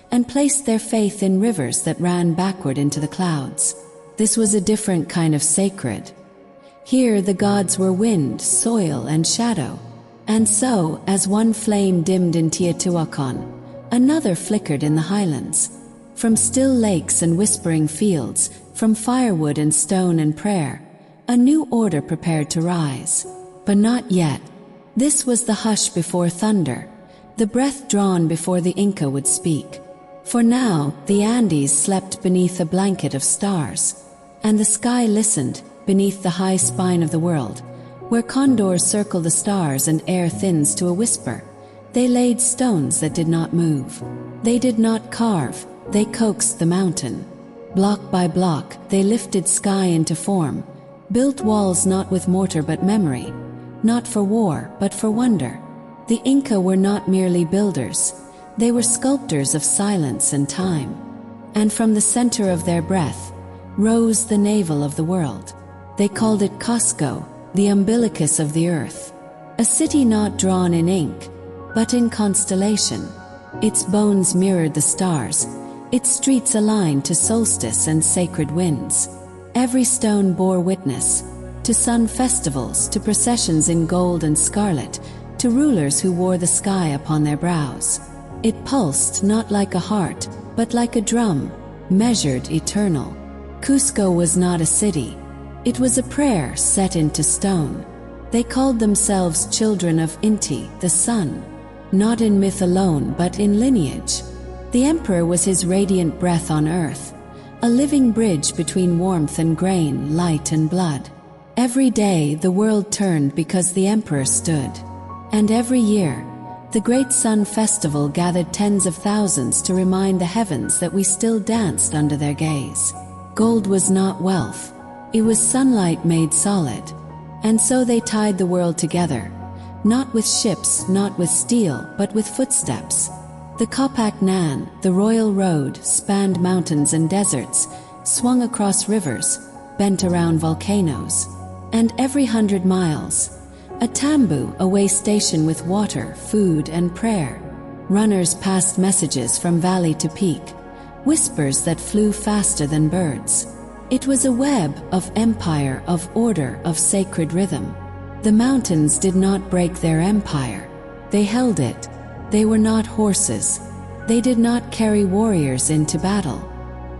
and placed their faith in rivers that ran backward into the clouds. This was a different kind of sacred. Here the gods were wind, soil, and shadow. And so, as one flame dimmed in Teotihuacan, another flickered in the highlands. From still lakes and whispering fields, from firewood and stone and prayer, a new order prepared to rise. But not yet. This was the hush before thunder, the breath drawn before the Inca would speak. For now, the Andes slept beneath a blanket of stars, and the sky listened beneath the high spine of the world, where condors circle the stars and air thins to a whisper. They laid stones that did not move. They did not carve, they coaxed the mountain. Block by block, they lifted sky into form, built walls not with mortar but memory, not for war but for wonder. The Inca were not merely builders, they were sculptors of silence and time. And from the center of their breath rose the navel of the world. They called it Cusco, the umbilicus of the earth. A city not drawn in ink, but in constellation. Its bones mirrored the stars, its streets aligned to solstice and sacred winds. Every stone bore witness, to sun festivals, to processions in gold and scarlet, to rulers who wore the sky upon their brows. It pulsed not like a heart, but like a drum, measured, eternal. Cusco was not a city. It was a prayer set into stone. They called themselves children of Inti, the sun, not in myth alone but in lineage. The emperor was his radiant breath on earth, a living bridge between warmth and grain, light and blood. Every day the world turned because the emperor stood. And every year, the great sun festival gathered tens of thousands to remind the heavens that we still danced under their gaze. Gold was not wealth, it was sunlight made solid. And so they tied the world together, not with ships, not with steel, but with footsteps. The Kapak Nan, the royal road, spanned mountains and deserts, swung across rivers, bent around volcanoes. And every 100 miles, a tambu, a way station with water, food and prayer. Runners passed messages from valley to peak, whispers that flew faster than birds. It was a web of empire, of order, of sacred rhythm. The mountains did not break their empire. They held it. They were not horses. They did not carry warriors into battle.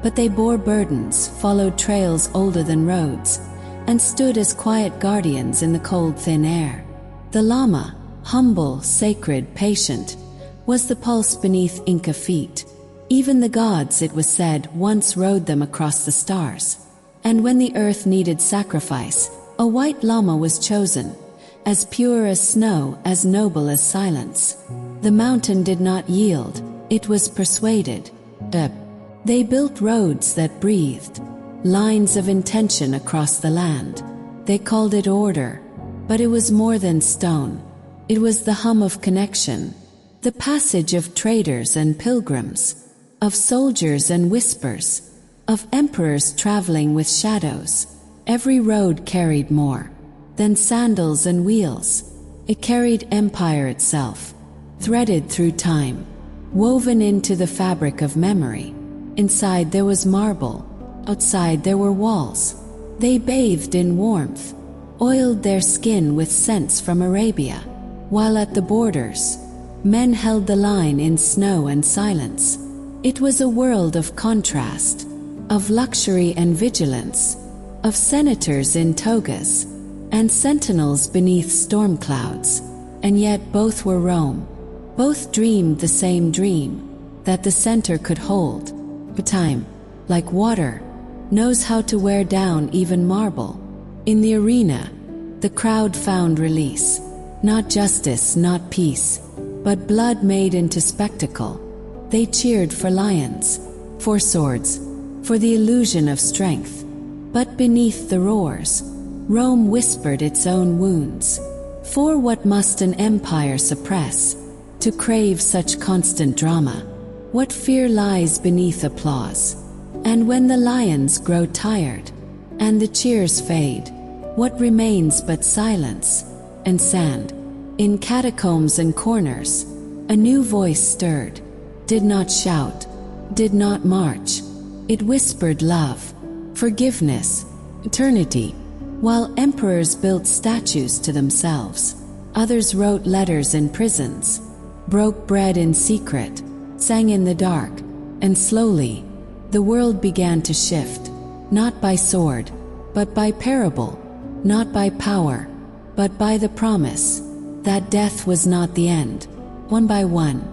But they bore burdens, followed trails older than roads, and stood as quiet guardians in the cold, thin air. The Lama, humble, sacred, patient, was the pulse beneath Inca feet. Even the gods, it was said, once rode them across the stars. And when the earth needed sacrifice, a white Lama was chosen, as pure as snow, as noble as silence. The mountain did not yield, it was persuaded. They built roads that breathed, lines of intention across the land. They called it order, but it was more than stone. It was the hum of connection, the passage of traders and pilgrims, of soldiers and whispers, of emperors traveling with shadows. Every road carried more than sandals and wheels. It carried empire itself, threaded through time, woven into the fabric of memory. Inside there was marble, outside there were walls. They bathed in warmth, oiled their skin with scents from Arabia, while at the borders, men held the line in snow and silence. It was a world of contrast, of luxury and vigilance, of senators in togas, and sentinels beneath storm clouds. And yet both were Rome. Both dreamed the same dream, that the center could hold. But time, like water, knows how to wear down even marble. In the arena, the crowd found release. Not justice, not peace, but blood made into spectacle. They cheered for lions, for swords, for the illusion of strength. But beneath the roars, Rome whispered its own wounds. For what must an empire suppress, to crave such constant drama? What fear lies beneath applause? And when the lions grow tired, and the cheers fade, what remains but silence and sand? In catacombs and corners, a new voice stirred, did not shout, did not march. It whispered love, forgiveness, eternity. While emperors built statues to themselves, others wrote letters in prisons, broke bread in secret, sang in the dark, and slowly, the world began to shift, not by sword, but by parable, not by power, but by the promise that death was not the end. One by one,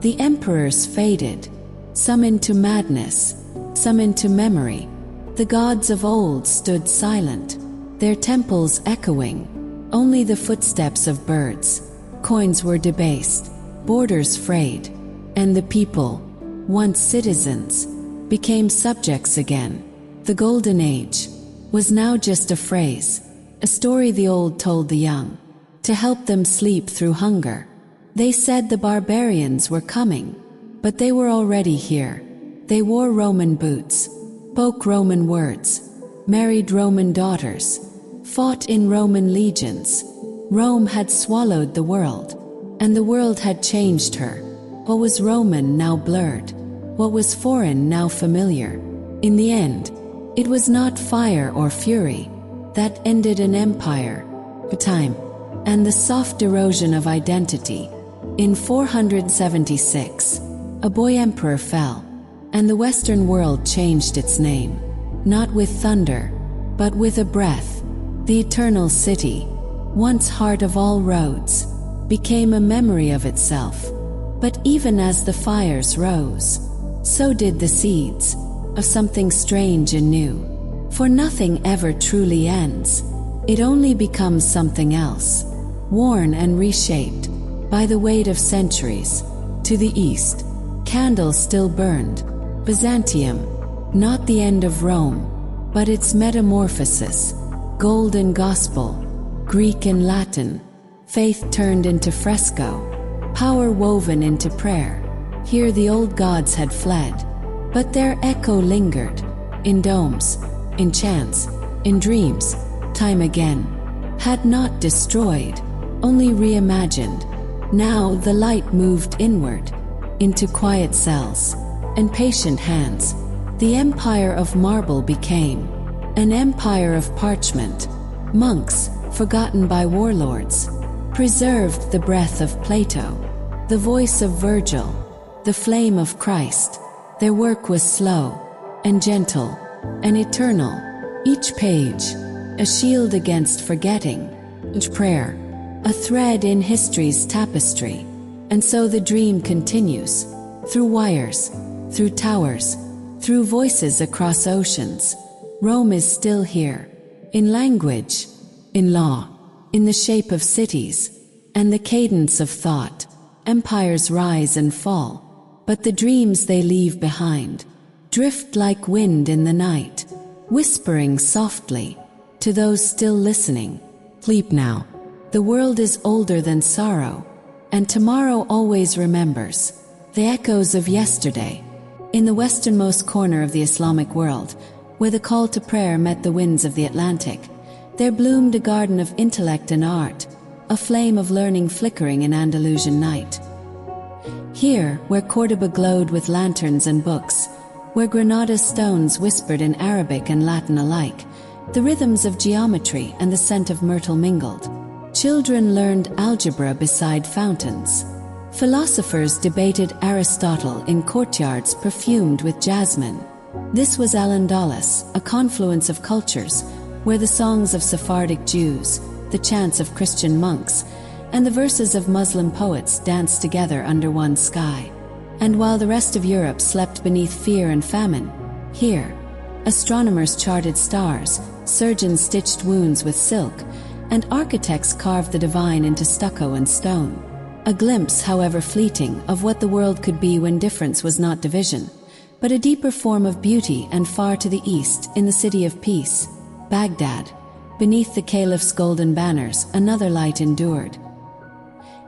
the emperors faded, some into madness, some into memory. The gods of old stood silent, their temples echoing, only the footsteps of birds. Coins were debased, borders frayed, and the people, once citizens, became subjects again. The Golden Age was now just a phrase, a story the old told the young, to help them sleep through hunger. They said the barbarians were coming, but they were already here. They wore Roman boots, spoke Roman words, married Roman daughters, fought in Roman legions. Rome had swallowed the world, and the world had changed her. What was Roman now blurred, what was foreign now familiar. In the end, it was not fire or fury that ended an empire, but time, and the soft erosion of identity. In 476, a boy emperor fell, and the Western world changed its name, not with thunder, But with a breath, the eternal city, once heart of all roads, became a memory of itself. But even as the fires rose, so did the seeds of something strange and new. For nothing ever truly ends. It only becomes something else, worn and reshaped by the weight of centuries. To the east, candles still burned. Byzantium, not the end of Rome, but its metamorphosis. Gold and gospel, Greek and Latin, faith turned into fresco, power woven into prayer. Here the old gods had fled, but their echo lingered, in domes, in chants, in dreams. Time again had not destroyed, only reimagined. Now the light moved inward, into quiet cells and patient hands. The empire of marble became an empire of parchment. Monks, forgotten by warlords, preserved the breath of Plato, the voice of Virgil, the flame of Christ. Their work was slow and gentle and eternal. Each page, a shield against forgetting. Each prayer, a thread in history's tapestry. And so the dream continues, through wires, through towers, through voices across oceans. Rome is still here, in language, in law, in the shape of cities, and the cadence of thought. Empires rise and fall, but the dreams they leave behind drift like wind in the night, whispering softly to those still listening. Sleep now. The world is older than sorrow, and tomorrow always remembers the echoes of yesterday. In the westernmost corner of the Islamic world, where the call to prayer met the winds of the Atlantic, there bloomed a garden of intellect and art, a flame of learning flickering in Andalusian night. Here, where Cordoba glowed with lanterns and books, where Granada's stones whispered in Arabic and Latin alike, the rhythms of geometry and the scent of myrtle mingled. Children learned algebra beside fountains. Philosophers debated Aristotle in courtyards perfumed with jasmine. This was Al-Andalus, a confluence of cultures, where the songs of Sephardic Jews, the chants of Christian monks, and the verses of Muslim poets danced together under one sky. And while the rest of Europe slept beneath fear and famine, here, astronomers charted stars, surgeons stitched wounds with silk, and architects carved the divine into stucco and stone. A glimpse, however fleeting, of what the world could be when difference was not division, but a deeper form of beauty. And far to the east, in the city of peace, Baghdad, beneath the caliph's golden banners, another light endured.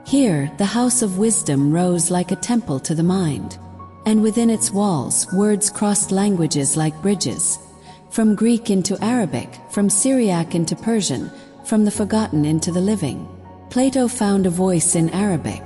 Here, the house of wisdom rose like a temple to the mind, and within its walls, words crossed languages like bridges, from Greek into Arabic, from Syriac into Persian, from the forgotten into the living. Plato found a voice in Arabic,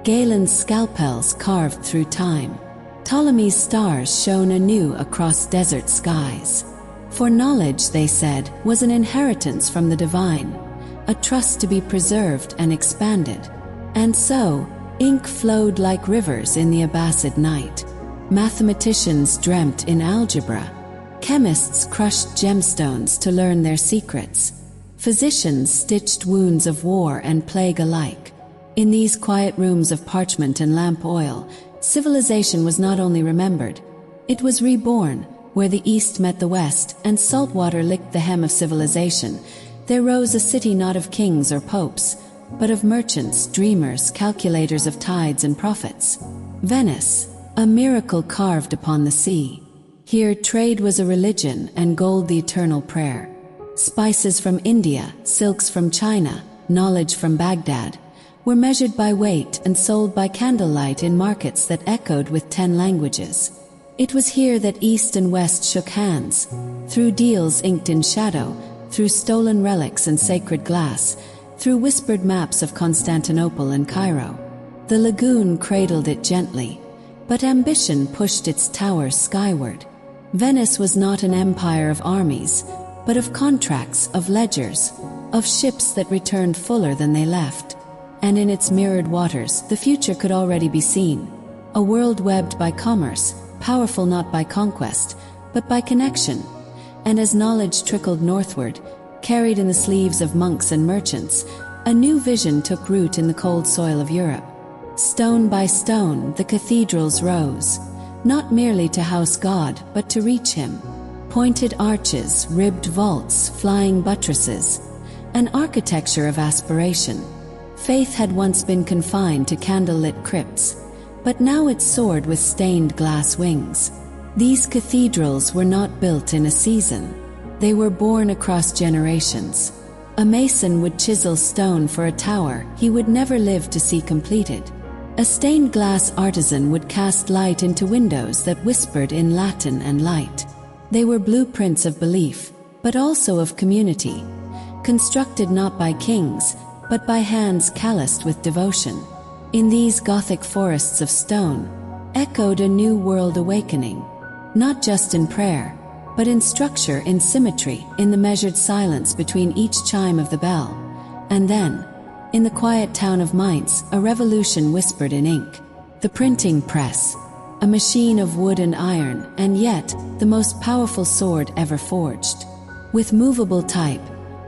Galen's scalpels carved through time. Ptolemy's stars shone anew across desert skies. For knowledge, they said, was an inheritance from the divine, a trust to be preserved and expanded. And so, ink flowed like rivers in the Abbasid night. Mathematicians dreamt in algebra. Chemists crushed gemstones to learn their secrets. Physicians stitched wounds of war and plague alike. In these quiet rooms of parchment and lamp oil, civilization was not only remembered, it was reborn. Where the East met the West and salt water licked the hem of civilization, there rose a city not of kings or popes, but of merchants, dreamers, calculators of tides and profits. Venice, a miracle carved upon the sea. Here trade was a religion and gold the eternal prayer. Spices from India, silks from China, knowledge from Baghdad, were measured by weight and sold by candlelight in markets that echoed with 10 languages. It was here that East and West shook hands, through deals inked in shadow, through stolen relics and sacred glass, through whispered maps of Constantinople and Cairo. The lagoon cradled it gently, but ambition pushed its towers skyward. Venice was not an empire of armies, but of contracts, of ledgers, of ships that returned fuller than they left. And in its mirrored waters, the future could already be seen. A world webbed by commerce, powerful not by conquest, but by connection. And as knowledge trickled northward, carried in the sleeves of monks and merchants, a new vision took root in the cold soil of Europe. Stone by stone, the cathedrals rose, not merely to house God, but to reach Him. Pointed arches, ribbed vaults, flying buttresses, an architecture of aspiration. Faith had once been confined to candlelit crypts, but now it soared with stained glass wings. These cathedrals were not built in a season. They were born across generations. A mason would chisel stone for a tower he would never live to see completed. A stained glass artisan would cast light into windows that whispered in Latin and light. They were blueprints of belief, but also of community, constructed not by kings, but by hands calloused with devotion. In these Gothic forests of stone, echoed a new world awakening, not just in prayer, but in structure, in symmetry, in the measured silence between each chime of the bell. And then, in the quiet town of Mainz, a revolution whispered in ink. The printing press, a machine of wood and iron, and yet the most powerful sword ever forged. With movable type,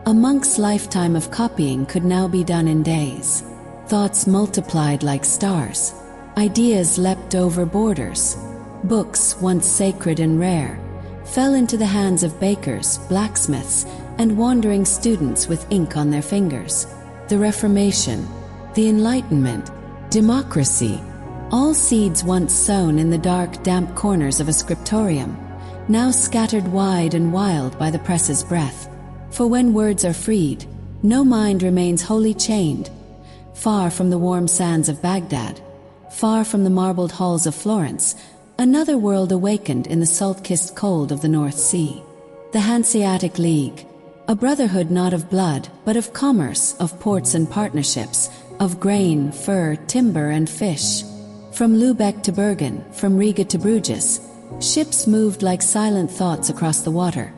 a monk's lifetime of copying could now be done in days. Thoughts multiplied like stars. Ideas leapt over borders. Books, once sacred and rare, fell into the hands of bakers, blacksmiths, and wandering students with ink on their fingers. The Reformation, the Enlightenment, democracy, all seeds once sown in the dark, damp corners of a scriptorium, now scattered wide and wild by the press's breath. For when words are freed, no mind remains wholly chained. Far from the warm sands of Baghdad, far from the marbled halls of Florence, another world awakened in the salt-kissed cold of the North Sea. The Hanseatic League, a brotherhood not of blood, but of commerce, of ports and partnerships, of grain, fur, timber, and fish. From Lubeck to Bergen, from Riga to Bruges, ships moved like silent thoughts across the water,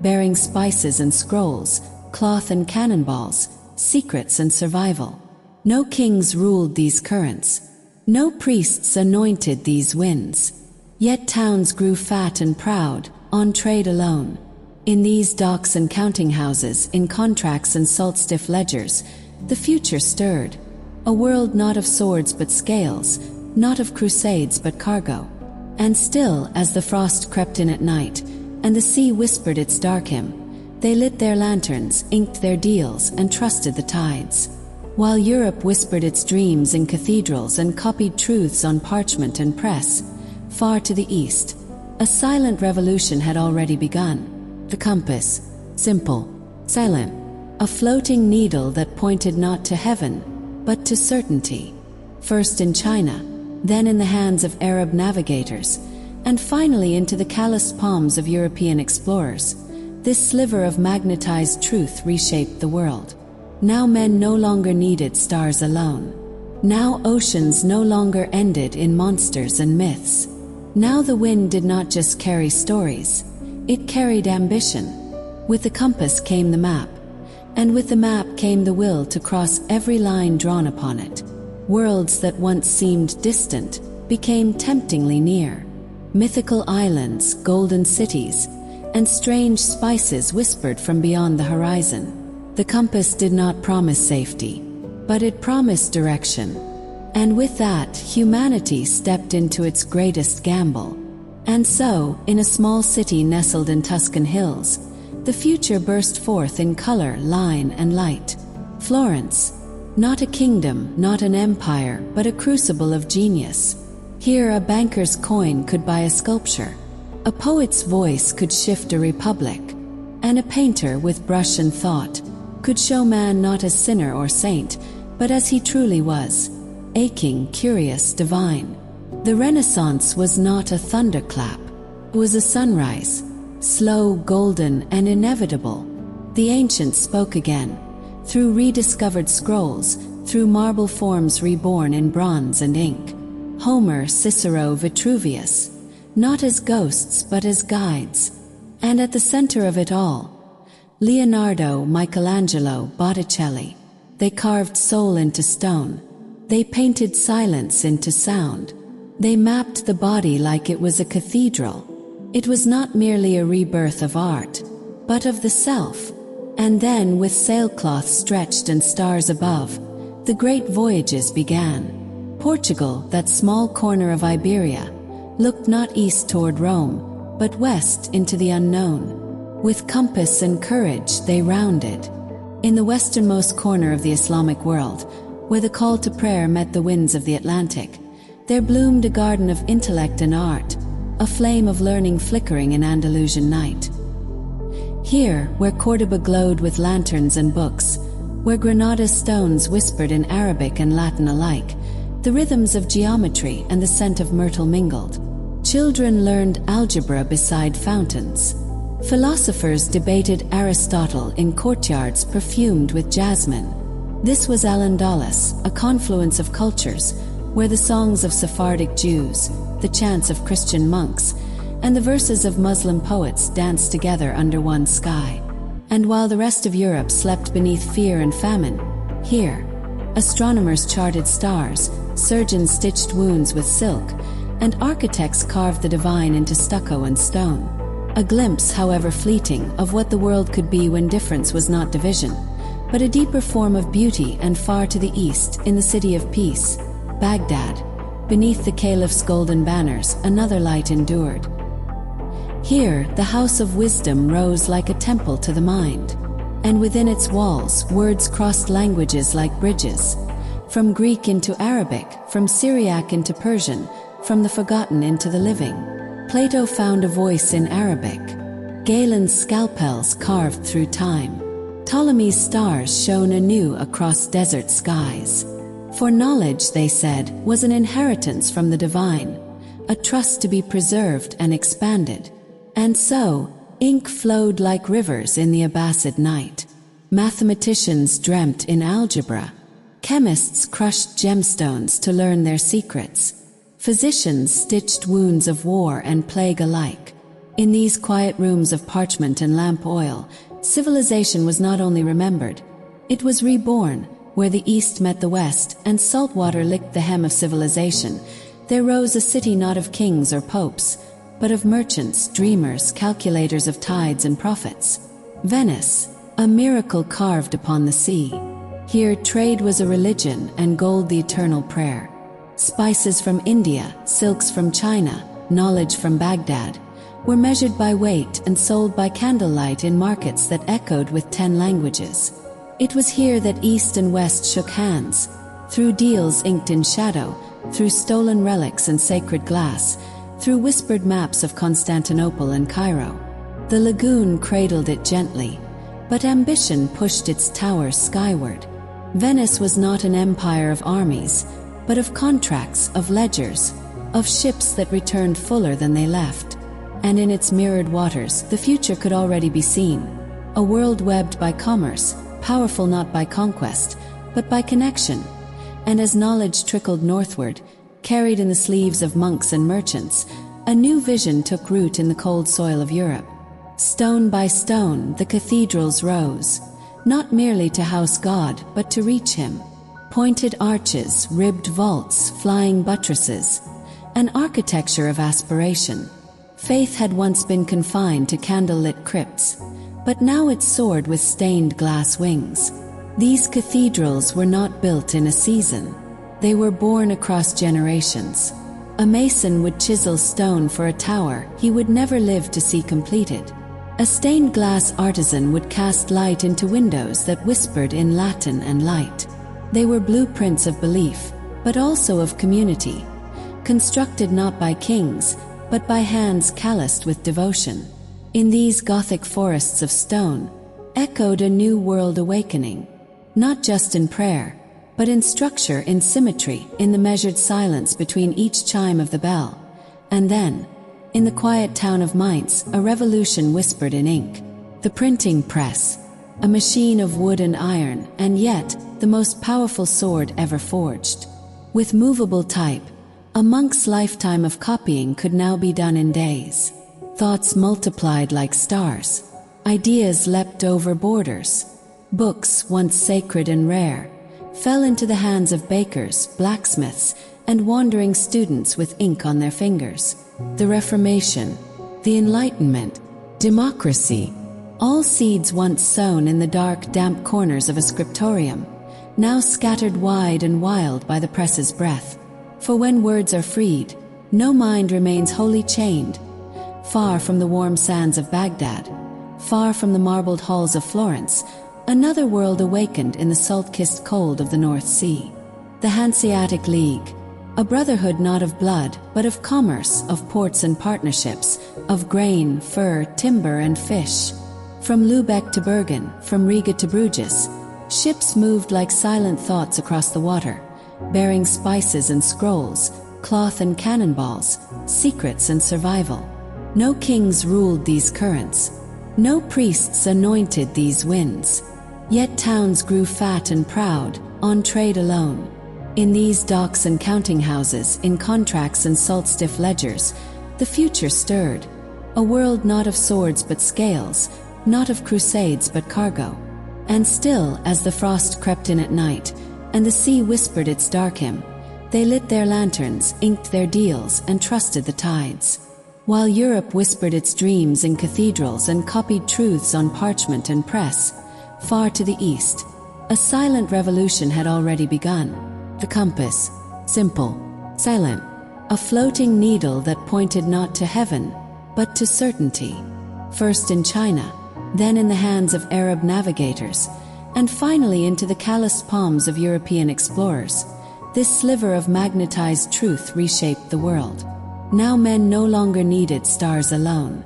bearing spices and scrolls, cloth and cannonballs, secrets and survival. No kings ruled these currents. No priests anointed these winds. Yet towns grew fat and proud, on trade alone. In these docks and counting houses, in contracts and salt-stiff ledgers, the future stirred. A world not of swords but scales, not of crusades but cargo. And still, as the frost crept in at night, and the sea whispered its dark hymn, they lit their lanterns, inked their deals, and trusted the tides. While Europe whispered its dreams in cathedrals and copied truths on parchment and press, far to the east, a silent revolution had already begun. The compass, simple, silent, a floating needle that pointed not to heaven, but to certainty. First in China, then in the hands of Arab navigators, and finally into the calloused palms of European explorers, this sliver of magnetized truth reshaped the world. Now men no longer needed stars alone. Now oceans no longer ended in monsters and myths. Now the wind did not just carry stories, it carried ambition. With the compass came the map, and with the map came the will to cross every line drawn upon it. Worlds that once seemed distant became temptingly near. Mythical islands, golden cities, and strange spices whispered from beyond the horizon. The compass did not promise safety, but it promised direction. And with that, humanity stepped into its greatest gamble. And so, in a small city nestled in Tuscan hills, the future burst forth in color, line, and light. Florence, not a kingdom, not an empire, but a crucible of genius. Here a banker's coin could buy a sculpture, a poet's voice could shift a republic, and a painter with brush and thought could show man not as sinner or saint, but as he truly was, aching, curious, divine. The Renaissance was not a thunderclap, it was a sunrise, slow, golden, and inevitable. The ancients spoke again, through rediscovered scrolls, through marble forms reborn in bronze and ink. Homer, Cicero, Vitruvius, not as ghosts but as guides. And at the center of it all, Leonardo, Michelangelo, Botticelli. They carved soul into stone. They painted silence into sound. They mapped the body like it was a cathedral. It was not merely a rebirth of art, but of the self. And then, with sailcloth stretched and stars above, the great voyages began. Portugal, that small corner of Iberia, looked not east toward Rome, but west into the unknown. With compass and courage they rounded. In the westernmost corner of the Islamic world, where the call to prayer met the winds of the Atlantic, there bloomed a garden of intellect and art, a flame of learning flickering in Andalusian night. Here, where Cordoba glowed with lanterns and books, where Granada's stones whispered in Arabic and Latin alike, the rhythms of geometry and the scent of myrtle mingled. Children learned algebra beside fountains. Philosophers debated Aristotle in courtyards perfumed with jasmine. This was Al-Andalus, a confluence of cultures, where the songs of Sephardic Jews, the chants of Christian monks, and the verses of Muslim poets danced together under one sky. And while the rest of Europe slept beneath fear and famine, here, astronomers charted stars, surgeons stitched wounds with silk, and architects carved the divine into stucco and stone. A glimpse, however fleeting, of what the world could be when difference was not division, but a deeper form of beauty. And far to the east, in the city of peace, Baghdad, beneath the caliph's golden banners, another light endured. Here, the house of wisdom rose like a temple to the mind, and within its walls, words crossed languages like bridges, from Greek into Arabic, from Syriac into Persian, from the forgotten into the living. Plato found a voice in Arabic. Galen's scalpels carved through time. Ptolemy's stars shone anew across desert skies. For knowledge, they said, was an inheritance from the divine, a trust to be preserved and expanded. And so, ink flowed like rivers in the Abbasid night. Mathematicians dreamt in algebra. Chemists crushed gemstones to learn their secrets. Physicians stitched wounds of war and plague alike. In these quiet rooms of parchment and lamp oil, civilization was not only remembered, it was reborn. Where the East met the West and salt water licked the hem of civilization, there rose a city not of kings or popes, but of merchants, dreamers, calculators of tides and profits. Venice, a miracle carved upon the sea. Here trade was a religion and gold the eternal prayer. Spices from India, silks from China, knowledge from Baghdad, were measured by weight and sold by candlelight in markets that echoed with 10 languages. It was here that East and West shook hands, through deals inked in shadow, through stolen relics and sacred glass, through whispered maps of Constantinople and Cairo. The lagoon cradled it gently, but ambition pushed its towers skyward. Venice was not an empire of armies, but of contracts, of ledgers, of ships that returned fuller than they left. And in its mirrored waters, the future could already be seen. A world webbed by commerce, powerful not by conquest, but by connection. And as knowledge trickled northward, carried in the sleeves of monks and merchants, a new vision took root in the cold soil of Europe. Stone by stone, the cathedrals rose, not merely to house God, but to reach Him. Pointed arches, ribbed vaults, flying buttresses, an architecture of aspiration. Faith had once been confined to candlelit crypts, but now it soared with stained glass wings. These cathedrals were not built in a season. They were born across generations. A mason would chisel stone for a tower he would never live to see completed. A stained glass artisan would cast light into windows that whispered in Latin and light. They were blueprints of belief, but also of community, constructed not by kings, but by hands calloused with devotion. In these Gothic forests of stone, echoed a new world awakening, not just in prayer, but in structure, in symmetry, in the measured silence between each chime of the bell. And then, in the quiet town of Mainz, a revolution whispered in ink. The printing press, a machine of wood and iron, and yet the most powerful sword ever forged. With movable type, a monk's lifetime of copying could now be done in days. Thoughts multiplied like stars. Ideas leapt over borders. Books, once sacred and rare, fell into the hands of bakers, blacksmiths, and wandering students with ink on their fingers. The Reformation, the Enlightenment, democracy, all seeds once sown in the dark, damp corners of a scriptorium, now scattered wide and wild by the press's breath. For when words are freed, no mind remains wholly chained. Far from the warm sands of Baghdad, far from the marbled halls of Florence, another world awakened in the salt-kissed cold of the North Sea. The Hanseatic League, a brotherhood not of blood, but of commerce, of ports and partnerships, of grain, fur, timber and fish. From Lübeck to Bergen, from Riga to Bruges, ships moved like silent thoughts across the water, bearing spices and scrolls, cloth and cannonballs, secrets and survival. No kings ruled these currents. No priests anointed these winds. Yet towns grew fat and proud, on trade alone. In these docks and counting houses, in contracts and salt-stiff ledgers, the future stirred. A world not of swords but scales, not of crusades but cargo. And still, as the frost crept in at night, and the sea whispered its dark hymn, they lit their lanterns, inked their deals, and trusted the tides. While Europe whispered its dreams in cathedrals and copied truths on parchment and press, far to the east, a silent revolution had already begun. The compass, simple, silent, a floating needle that pointed not to heaven, but to certainty. First in China, then in the hands of Arab navigators, and finally into the calloused palms of European explorers, this sliver of magnetized truth reshaped the world. Now men no longer needed stars alone.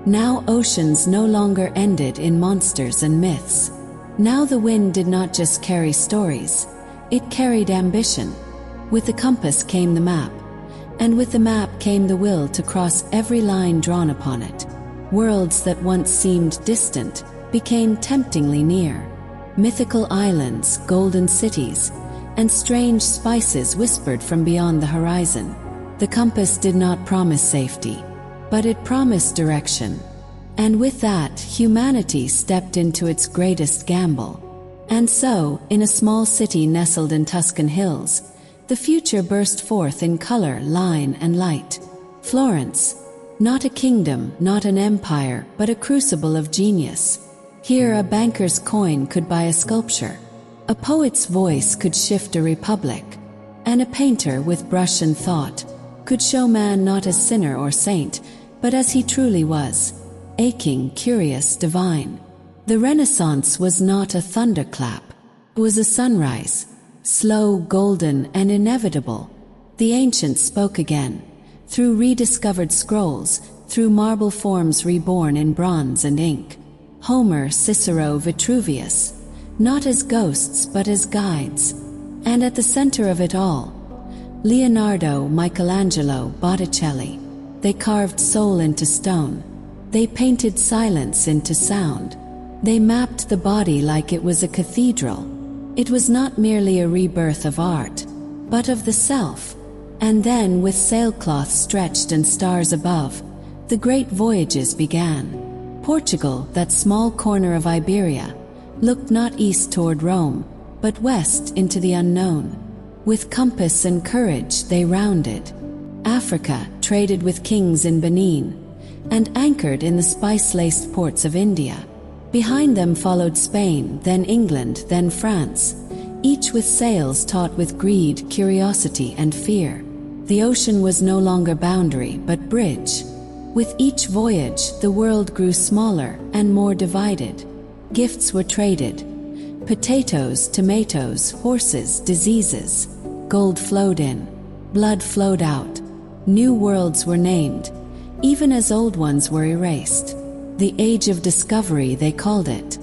Now oceans no longer ended in monsters and myths. Now the wind did not just carry stories, it carried ambition. With the compass came the map, and with the map came the will to cross every line drawn upon it. Worlds that once seemed distant became temptingly near. Mythical islands, golden cities, and strange spices whispered from beyond the horizon. The compass did not promise safety, but it promised direction. And with that, humanity stepped into its greatest gamble. And so, in a small city nestled in Tuscan hills, the future burst forth in color, line, and light. Florence, not a kingdom, not an empire, but a crucible of genius. Here a banker's coin could buy a sculpture, a poet's voice could shift a republic, and a painter with brush and thought could show man not as sinner or saint, but as he truly was, aching, curious, divine. The Renaissance was not a thunderclap, it was a sunrise, slow, golden, and inevitable. The ancients spoke again, through rediscovered scrolls, through marble forms reborn in bronze and ink. Homer, Cicero, Vitruvius, not as ghosts but as guides. And at the center of it all, Leonardo, Michelangelo, Botticelli. They carved soul into stone. They painted silence into sound. They mapped the body like it was a cathedral. It was not merely a rebirth of art, but of the self. And then, with sailcloth stretched and stars above, the great voyages began. Portugal, that small corner of Iberia, looked not east toward Rome, but west into the unknown. With compass and courage they rounded. Africa traded with kings in Benin, and anchored in the spice-laced ports of India. Behind them followed Spain, then England, then France, each with sails taut with greed, curiosity, and fear. The ocean was no longer boundary, but bridge. With each voyage, the world grew smaller and more divided. Gifts were traded. Potatoes, tomatoes, horses, diseases. Gold flowed in. Blood flowed out. New worlds were named, even as old ones were erased. The age of discovery, they called it.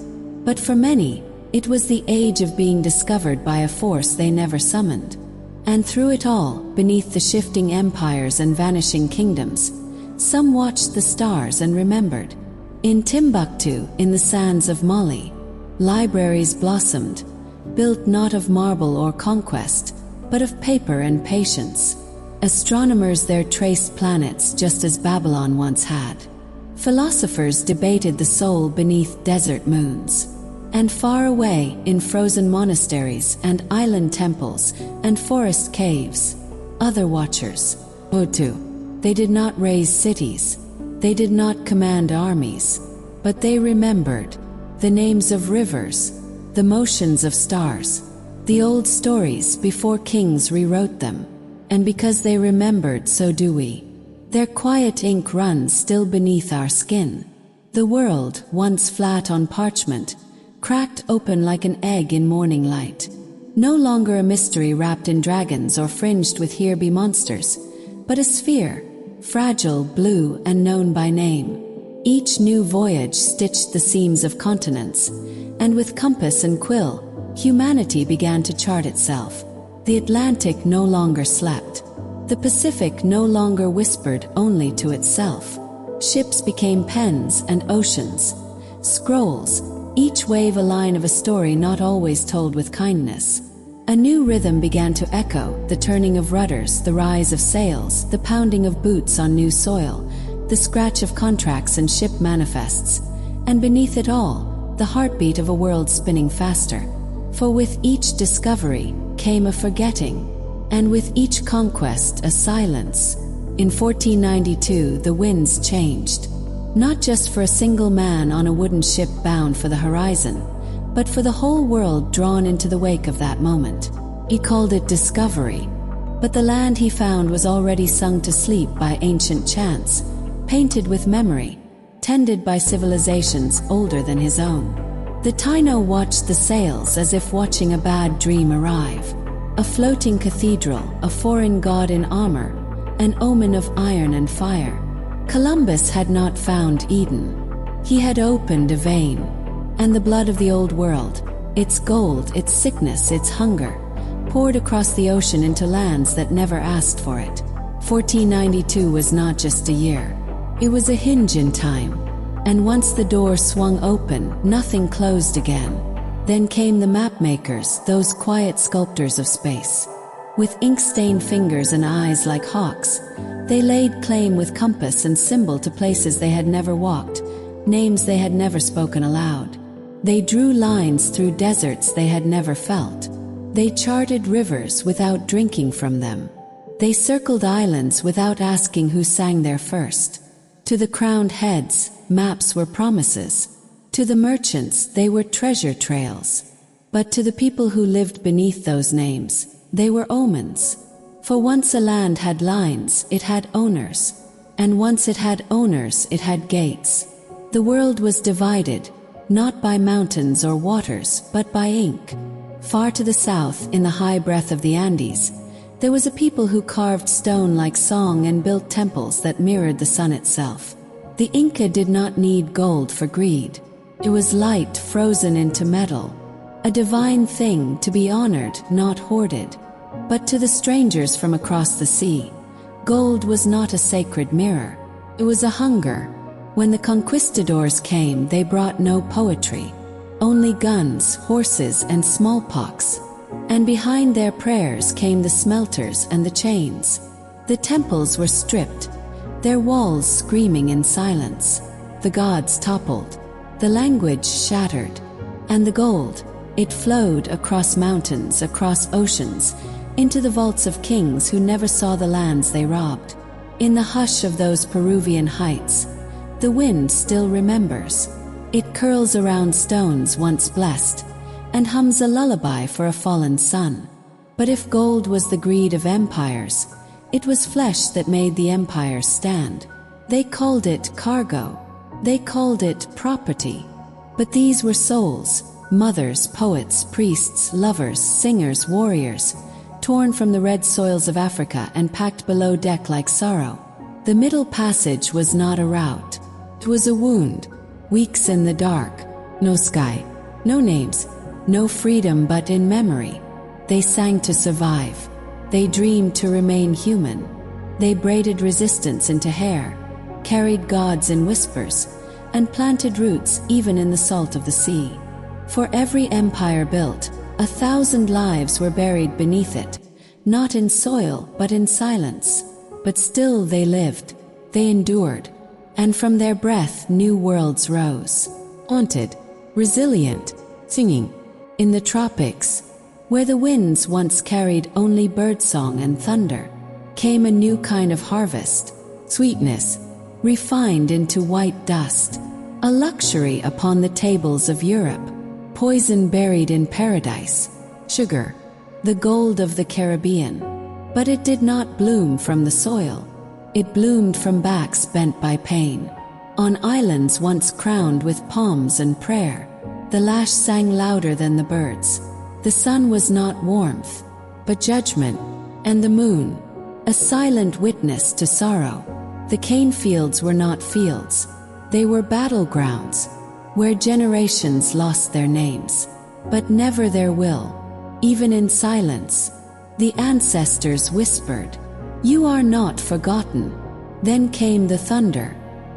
But for many, it was the age of being discovered by a force they never summoned. And through it all, beneath the shifting empires and vanishing kingdoms, some watched the stars and remembered. In Timbuktu, in the sands of Mali, libraries blossomed, built not of marble or conquest, but of paper and patience. Astronomers there traced planets just as Babylon once had. Philosophers debated the soul beneath desert moons. And far away, in frozen monasteries and island temples and forest caves, other watchers, Hutu. They did not raise cities. They did not command armies, but they remembered the names of rivers, the motions of stars, the old stories before kings rewrote them. And because they remembered, so do we. Their quiet ink runs still beneath our skin. The world, once flat on parchment, cracked open like an egg in morning light. No longer a mystery wrapped in dragons or fringed with here-be monsters, but a sphere, fragile, blue, and known by name. Each new voyage stitched the seams of continents, and with compass and quill, humanity began to chart itself. The Atlantic no longer slept. The Pacific no longer whispered only to itself. Ships became pens and oceans, scrolls, each wave a line of a story not always told with kindness. A new rhythm began to echo, the turning of rudders, the rise of sails, the pounding of boots on new soil, the scratch of contracts and ship manifests, and beneath it all, the heartbeat of a world spinning faster. For with each discovery came a forgetting, and with each conquest a silence. In 1492 the winds changed, not just for a single man on a wooden ship bound for the horizon, but for the whole world drawn into the wake of that moment. He called it discovery, but the land he found was already sung to sleep by ancient chants, painted with memory, tended by civilizations older than his own. The Taino watched the sails as if watching a bad dream arrive. A floating cathedral, a foreign god in armor, an omen of iron and fire. Columbus had not found Eden. He had opened a vein, and the blood of the old world, its gold, its sickness, its hunger, poured across the ocean into lands that never asked for it. 1492 was not just a year. It was a hinge in time. And once the door swung open, nothing closed again. Then came the mapmakers, those quiet sculptors of space. With ink-stained fingers and eyes like hawks, they laid claim with compass and symbol to places they had never walked, names they had never spoken aloud. They drew lines through deserts they had never felt. They charted rivers without drinking from them. They circled islands without asking who sang there first. To the crowned heads, maps were promises. To the merchants, they were treasure trails. But to the people who lived beneath those names, they were omens. For once a land had lines, it had owners. And once it had owners, it had gates. The world was divided, not by mountains or waters, but by ink. Far to the south, in the high breath of the Andes, there was a people who carved stone like song and built temples that mirrored the sun itself. The Inca did not need gold for greed. It was light frozen into metal, a divine thing to be honored, not hoarded. But to the strangers from across the sea, gold was not a sacred mirror. It was a hunger. When the conquistadors came, they brought no poetry, only guns, horses, and smallpox. And behind their prayers came the smelters and the chains. The temples were stripped, their walls screaming in silence. The gods toppled, the language shattered, and the gold, it flowed across mountains, across oceans, into the vaults of kings who never saw the lands they robbed. In the hush of those Peruvian heights, the wind still remembers. It curls around stones once blessed, and hums a lullaby for a fallen sun. But if gold was the greed of empires, it was flesh that made the empire stand. They called it cargo. They called it property. But these were souls, mothers, poets, priests, lovers, singers, warriors, torn from the red soils of Africa and packed below deck like sorrow. The Middle Passage was not a route. It was a wound. Weeks in the dark. No sky. No names. No freedom, but in memory. They sang to survive. They dreamed to remain human. They braided resistance into hair, carried gods in whispers, and planted roots even in the salt of the sea. For every empire built, 1,000 lives were buried beneath it, not in soil but in silence. But still they lived, they endured, and from their breath new worlds rose. Haunted, resilient, singing. In the tropics, where the winds once carried only birdsong and thunder, came a new kind of harvest, sweetness, refined into white dust, a luxury upon the tables of Europe, poison buried in paradise, sugar, the gold of the Caribbean. But it did not bloom from the soil. It bloomed from backs bent by pain. On islands once crowned with palms and prayer, the lash sang louder than the birds. The sun was not warmth, but judgment, and the moon, a silent witness to sorrow. The cane fields were not fields. They were battlegrounds, where generations lost their names, but never their will. Even in silence, the ancestors whispered, "You are not forgotten." Then came the thunder,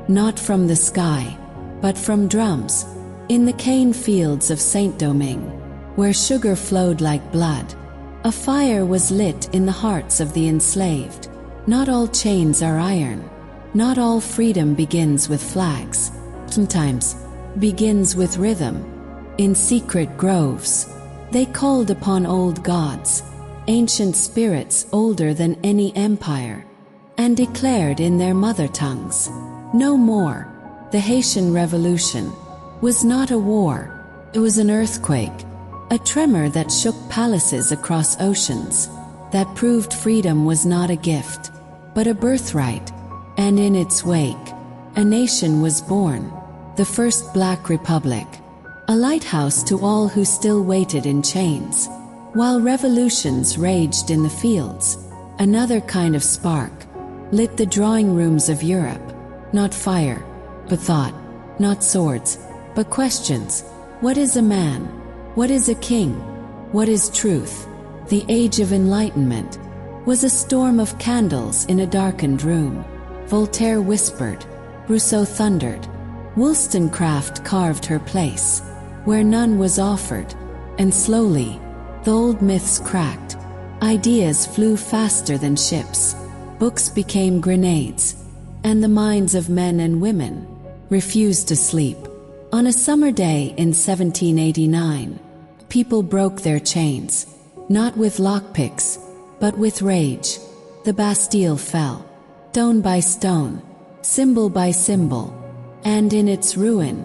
not from the sky, but from drums, in the cane fields of Saint-Domingue, where sugar flowed like blood. A fire was lit in the hearts of the enslaved. Not all chains are iron. Not all freedom begins with flags. Sometimes begins with rhythm. In secret groves, they called upon old gods, ancient spirits older than any empire, and declared in their mother tongues, "No more." The Haitian Revolution was not a war. It was an earthquake, a tremor that shook palaces across oceans, that proved freedom was not a gift, but a birthright. And in its wake, a nation was born, the first Black Republic, a lighthouse to all who still waited in chains. While revolutions raged in the fields, another kind of spark lit the drawing rooms of Europe. Not fire, but thought. Not swords, but questions. What is a man? What is a king? What is truth? The Age of Enlightenment was a storm of candles in a darkened room. Voltaire whispered, Rousseau thundered, Wollstonecraft carved her place, where none was offered, and slowly, the old myths cracked. Ideas flew faster than ships, books became grenades, and the minds of men and women refused to sleep. On a summer day in 1789, people broke their chains, not with lockpicks, but with rage. The Bastille fell, stone by stone, symbol by symbol, and in its ruin,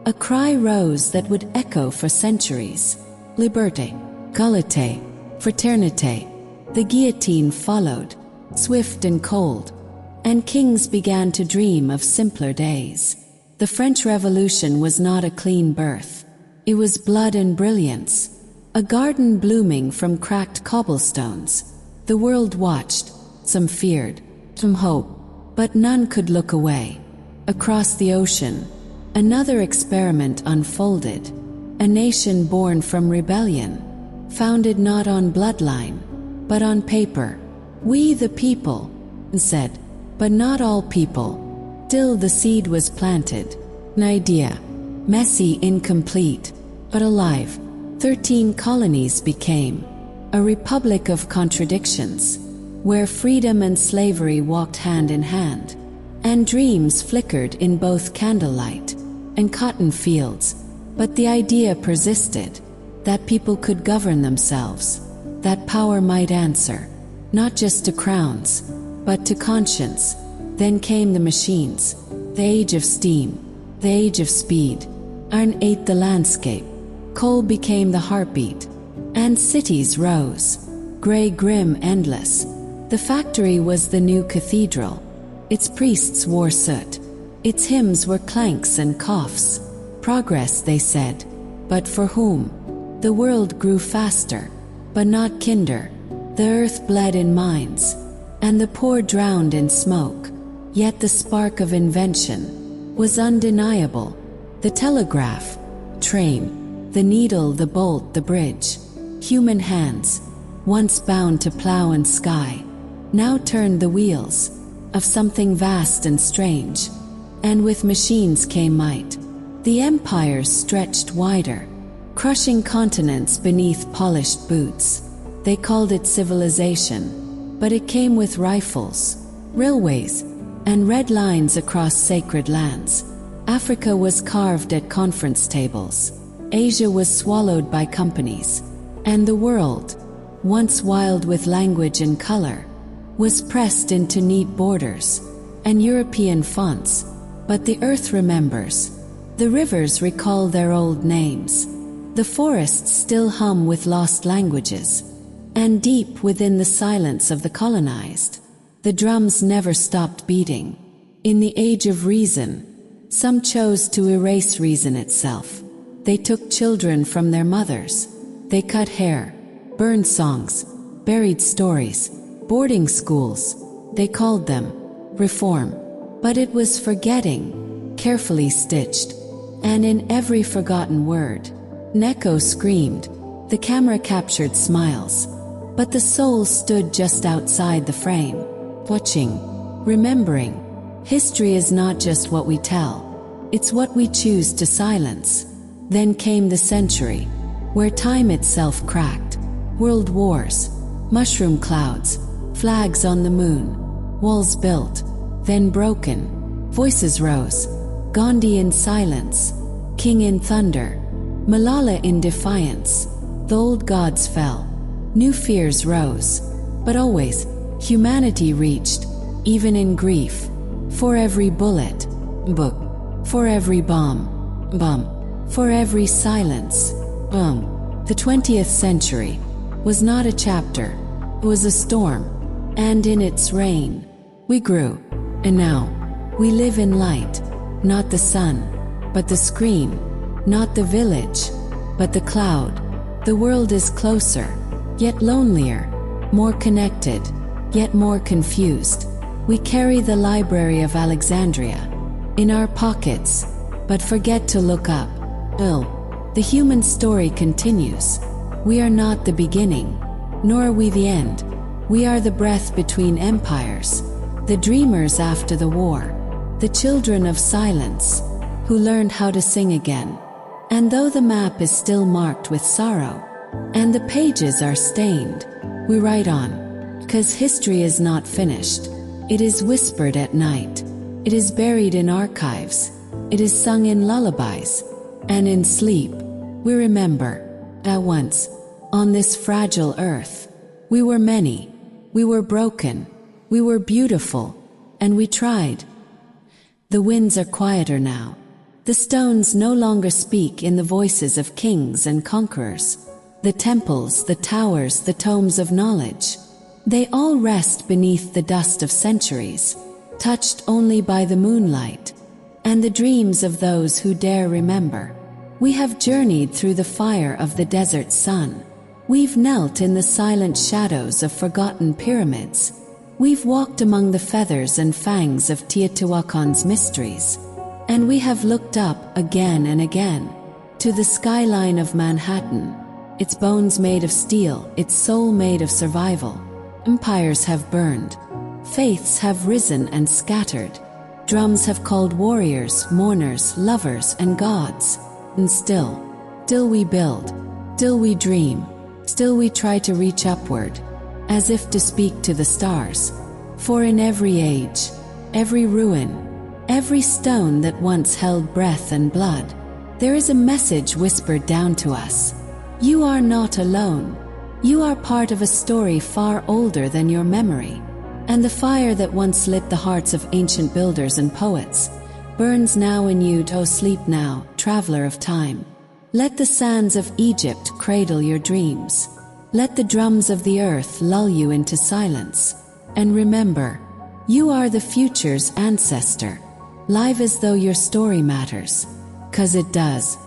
a cry rose that would echo for centuries. Liberté, égalité, fraternité. The guillotine followed, swift and cold, and kings began to dream of simpler days. The French Revolution was not a clean birth. It was blood and brilliance, a garden blooming from cracked cobblestones. The world watched, some feared, some hoped, but none could look away. Across the ocean, another experiment unfolded, a nation born from rebellion, founded not on bloodline, but on paper. We the people, said, but not all people. Still the seed was planted, an idea, messy, incomplete, but alive. 13 colonies became a republic of contradictions, where freedom and slavery walked hand in hand, and dreams flickered in both candlelight and cotton fields. But the idea persisted, that people could govern themselves, that power might answer, not just to crowns, but to conscience. Then came the machines, the age of steam, the age of speed. Iron ate the landscape, coal became the heartbeat, and cities rose, gray, grim, endless. The factory was the new cathedral. Its priests wore soot. Its hymns were clanks and coughs. Progress, they said, but for whom? The world grew faster, but not kinder. The earth bled in mines, and the poor drowned in smoke. Yet the spark of invention was undeniable. The telegraph, train, the needle, the bolt, the bridge. Human hands, once bound to plow and sky, now turned the wheels of something vast and strange. And with machines came might. The empires stretched wider, crushing continents beneath polished boots. They called it civilization, but it came with rifles, railways, and red lines across sacred lands. Africa was carved at conference tables. Asia was swallowed by companies. And the world, once wild with language and color, was pressed into neat borders. and European fonts, but the earth remembers. The rivers recall their old names. The forests still hum with lost languages. And deep within the silence of the colonized, the drums never stopped beating. In the age of reason, some chose to erase reason itself. They took children from their mothers. They cut hair, burned songs, buried stories, boarding schools. They called them reform. But it was forgetting, carefully stitched. And in every forgotten word, Neko screamed. The camera captured smiles. But the soul stood just outside the frame, watching, remembering. History is not just what we tell. It's what we choose to silence. Then came the century, where time itself cracked. World wars, mushroom clouds, flags on the moon, walls built, then broken. Voices rose, Gandhi in silence, King in thunder, Malala in defiance. The old gods fell, new fears rose, but always humanity reached, even in grief. For every bullet, book. For every bomb, for every silence, The 20th century was not a chapter, it was a storm, and in its reign, we grew. And now, we live in light, not the sun, but the screen, not the village, but the cloud. The world is closer, yet lonelier, more connected, yet more confused. We carry the Library of Alexandria in our pockets, but forget to look up. The human story continues. We are not the beginning, nor are we the end. We are the breath between empires, the dreamers after the war, the children of silence, who learned how to sing again. And though the map is still marked with sorrow, and the pages are stained, we write on, 'cause history is not finished. It is whispered at night. It is buried in archives. It is sung in lullabies. And in sleep, we remember, at once, on this fragile earth, we were many, we were broken, we were beautiful, and we tried. The winds are quieter now. The stones no longer speak in the voices of kings and conquerors. The temples, the towers, the tomes of knowledge, they all rest beneath the dust of centuries, touched only by the moonlight, and the dreams of those who dare remember. We have journeyed through the fire of the desert sun. We've knelt in the silent shadows of forgotten pyramids. We've walked among the feathers and fangs of Teotihuacan's mysteries. And we have looked up again and again to the skyline of Manhattan, its bones made of steel, its soul made of survival. Empires have burned. Faiths have risen and scattered. Drums have called warriors, mourners, lovers, and gods. And still we build, still we dream, still we try to reach upward, as if to speak to the stars. For in every age, every ruin, every stone that once held breath and blood, there is a message whispered down to us. You are not alone. You are part of a story far older than your memory. And the fire that once lit the hearts of ancient builders and poets burns now in you. Oh, sleep now, traveler of time. Let the sands of Egypt cradle your dreams. Let the drums of the earth lull you into silence. And remember, you are the future's ancestor. Live as though your story matters. 'Cause it does.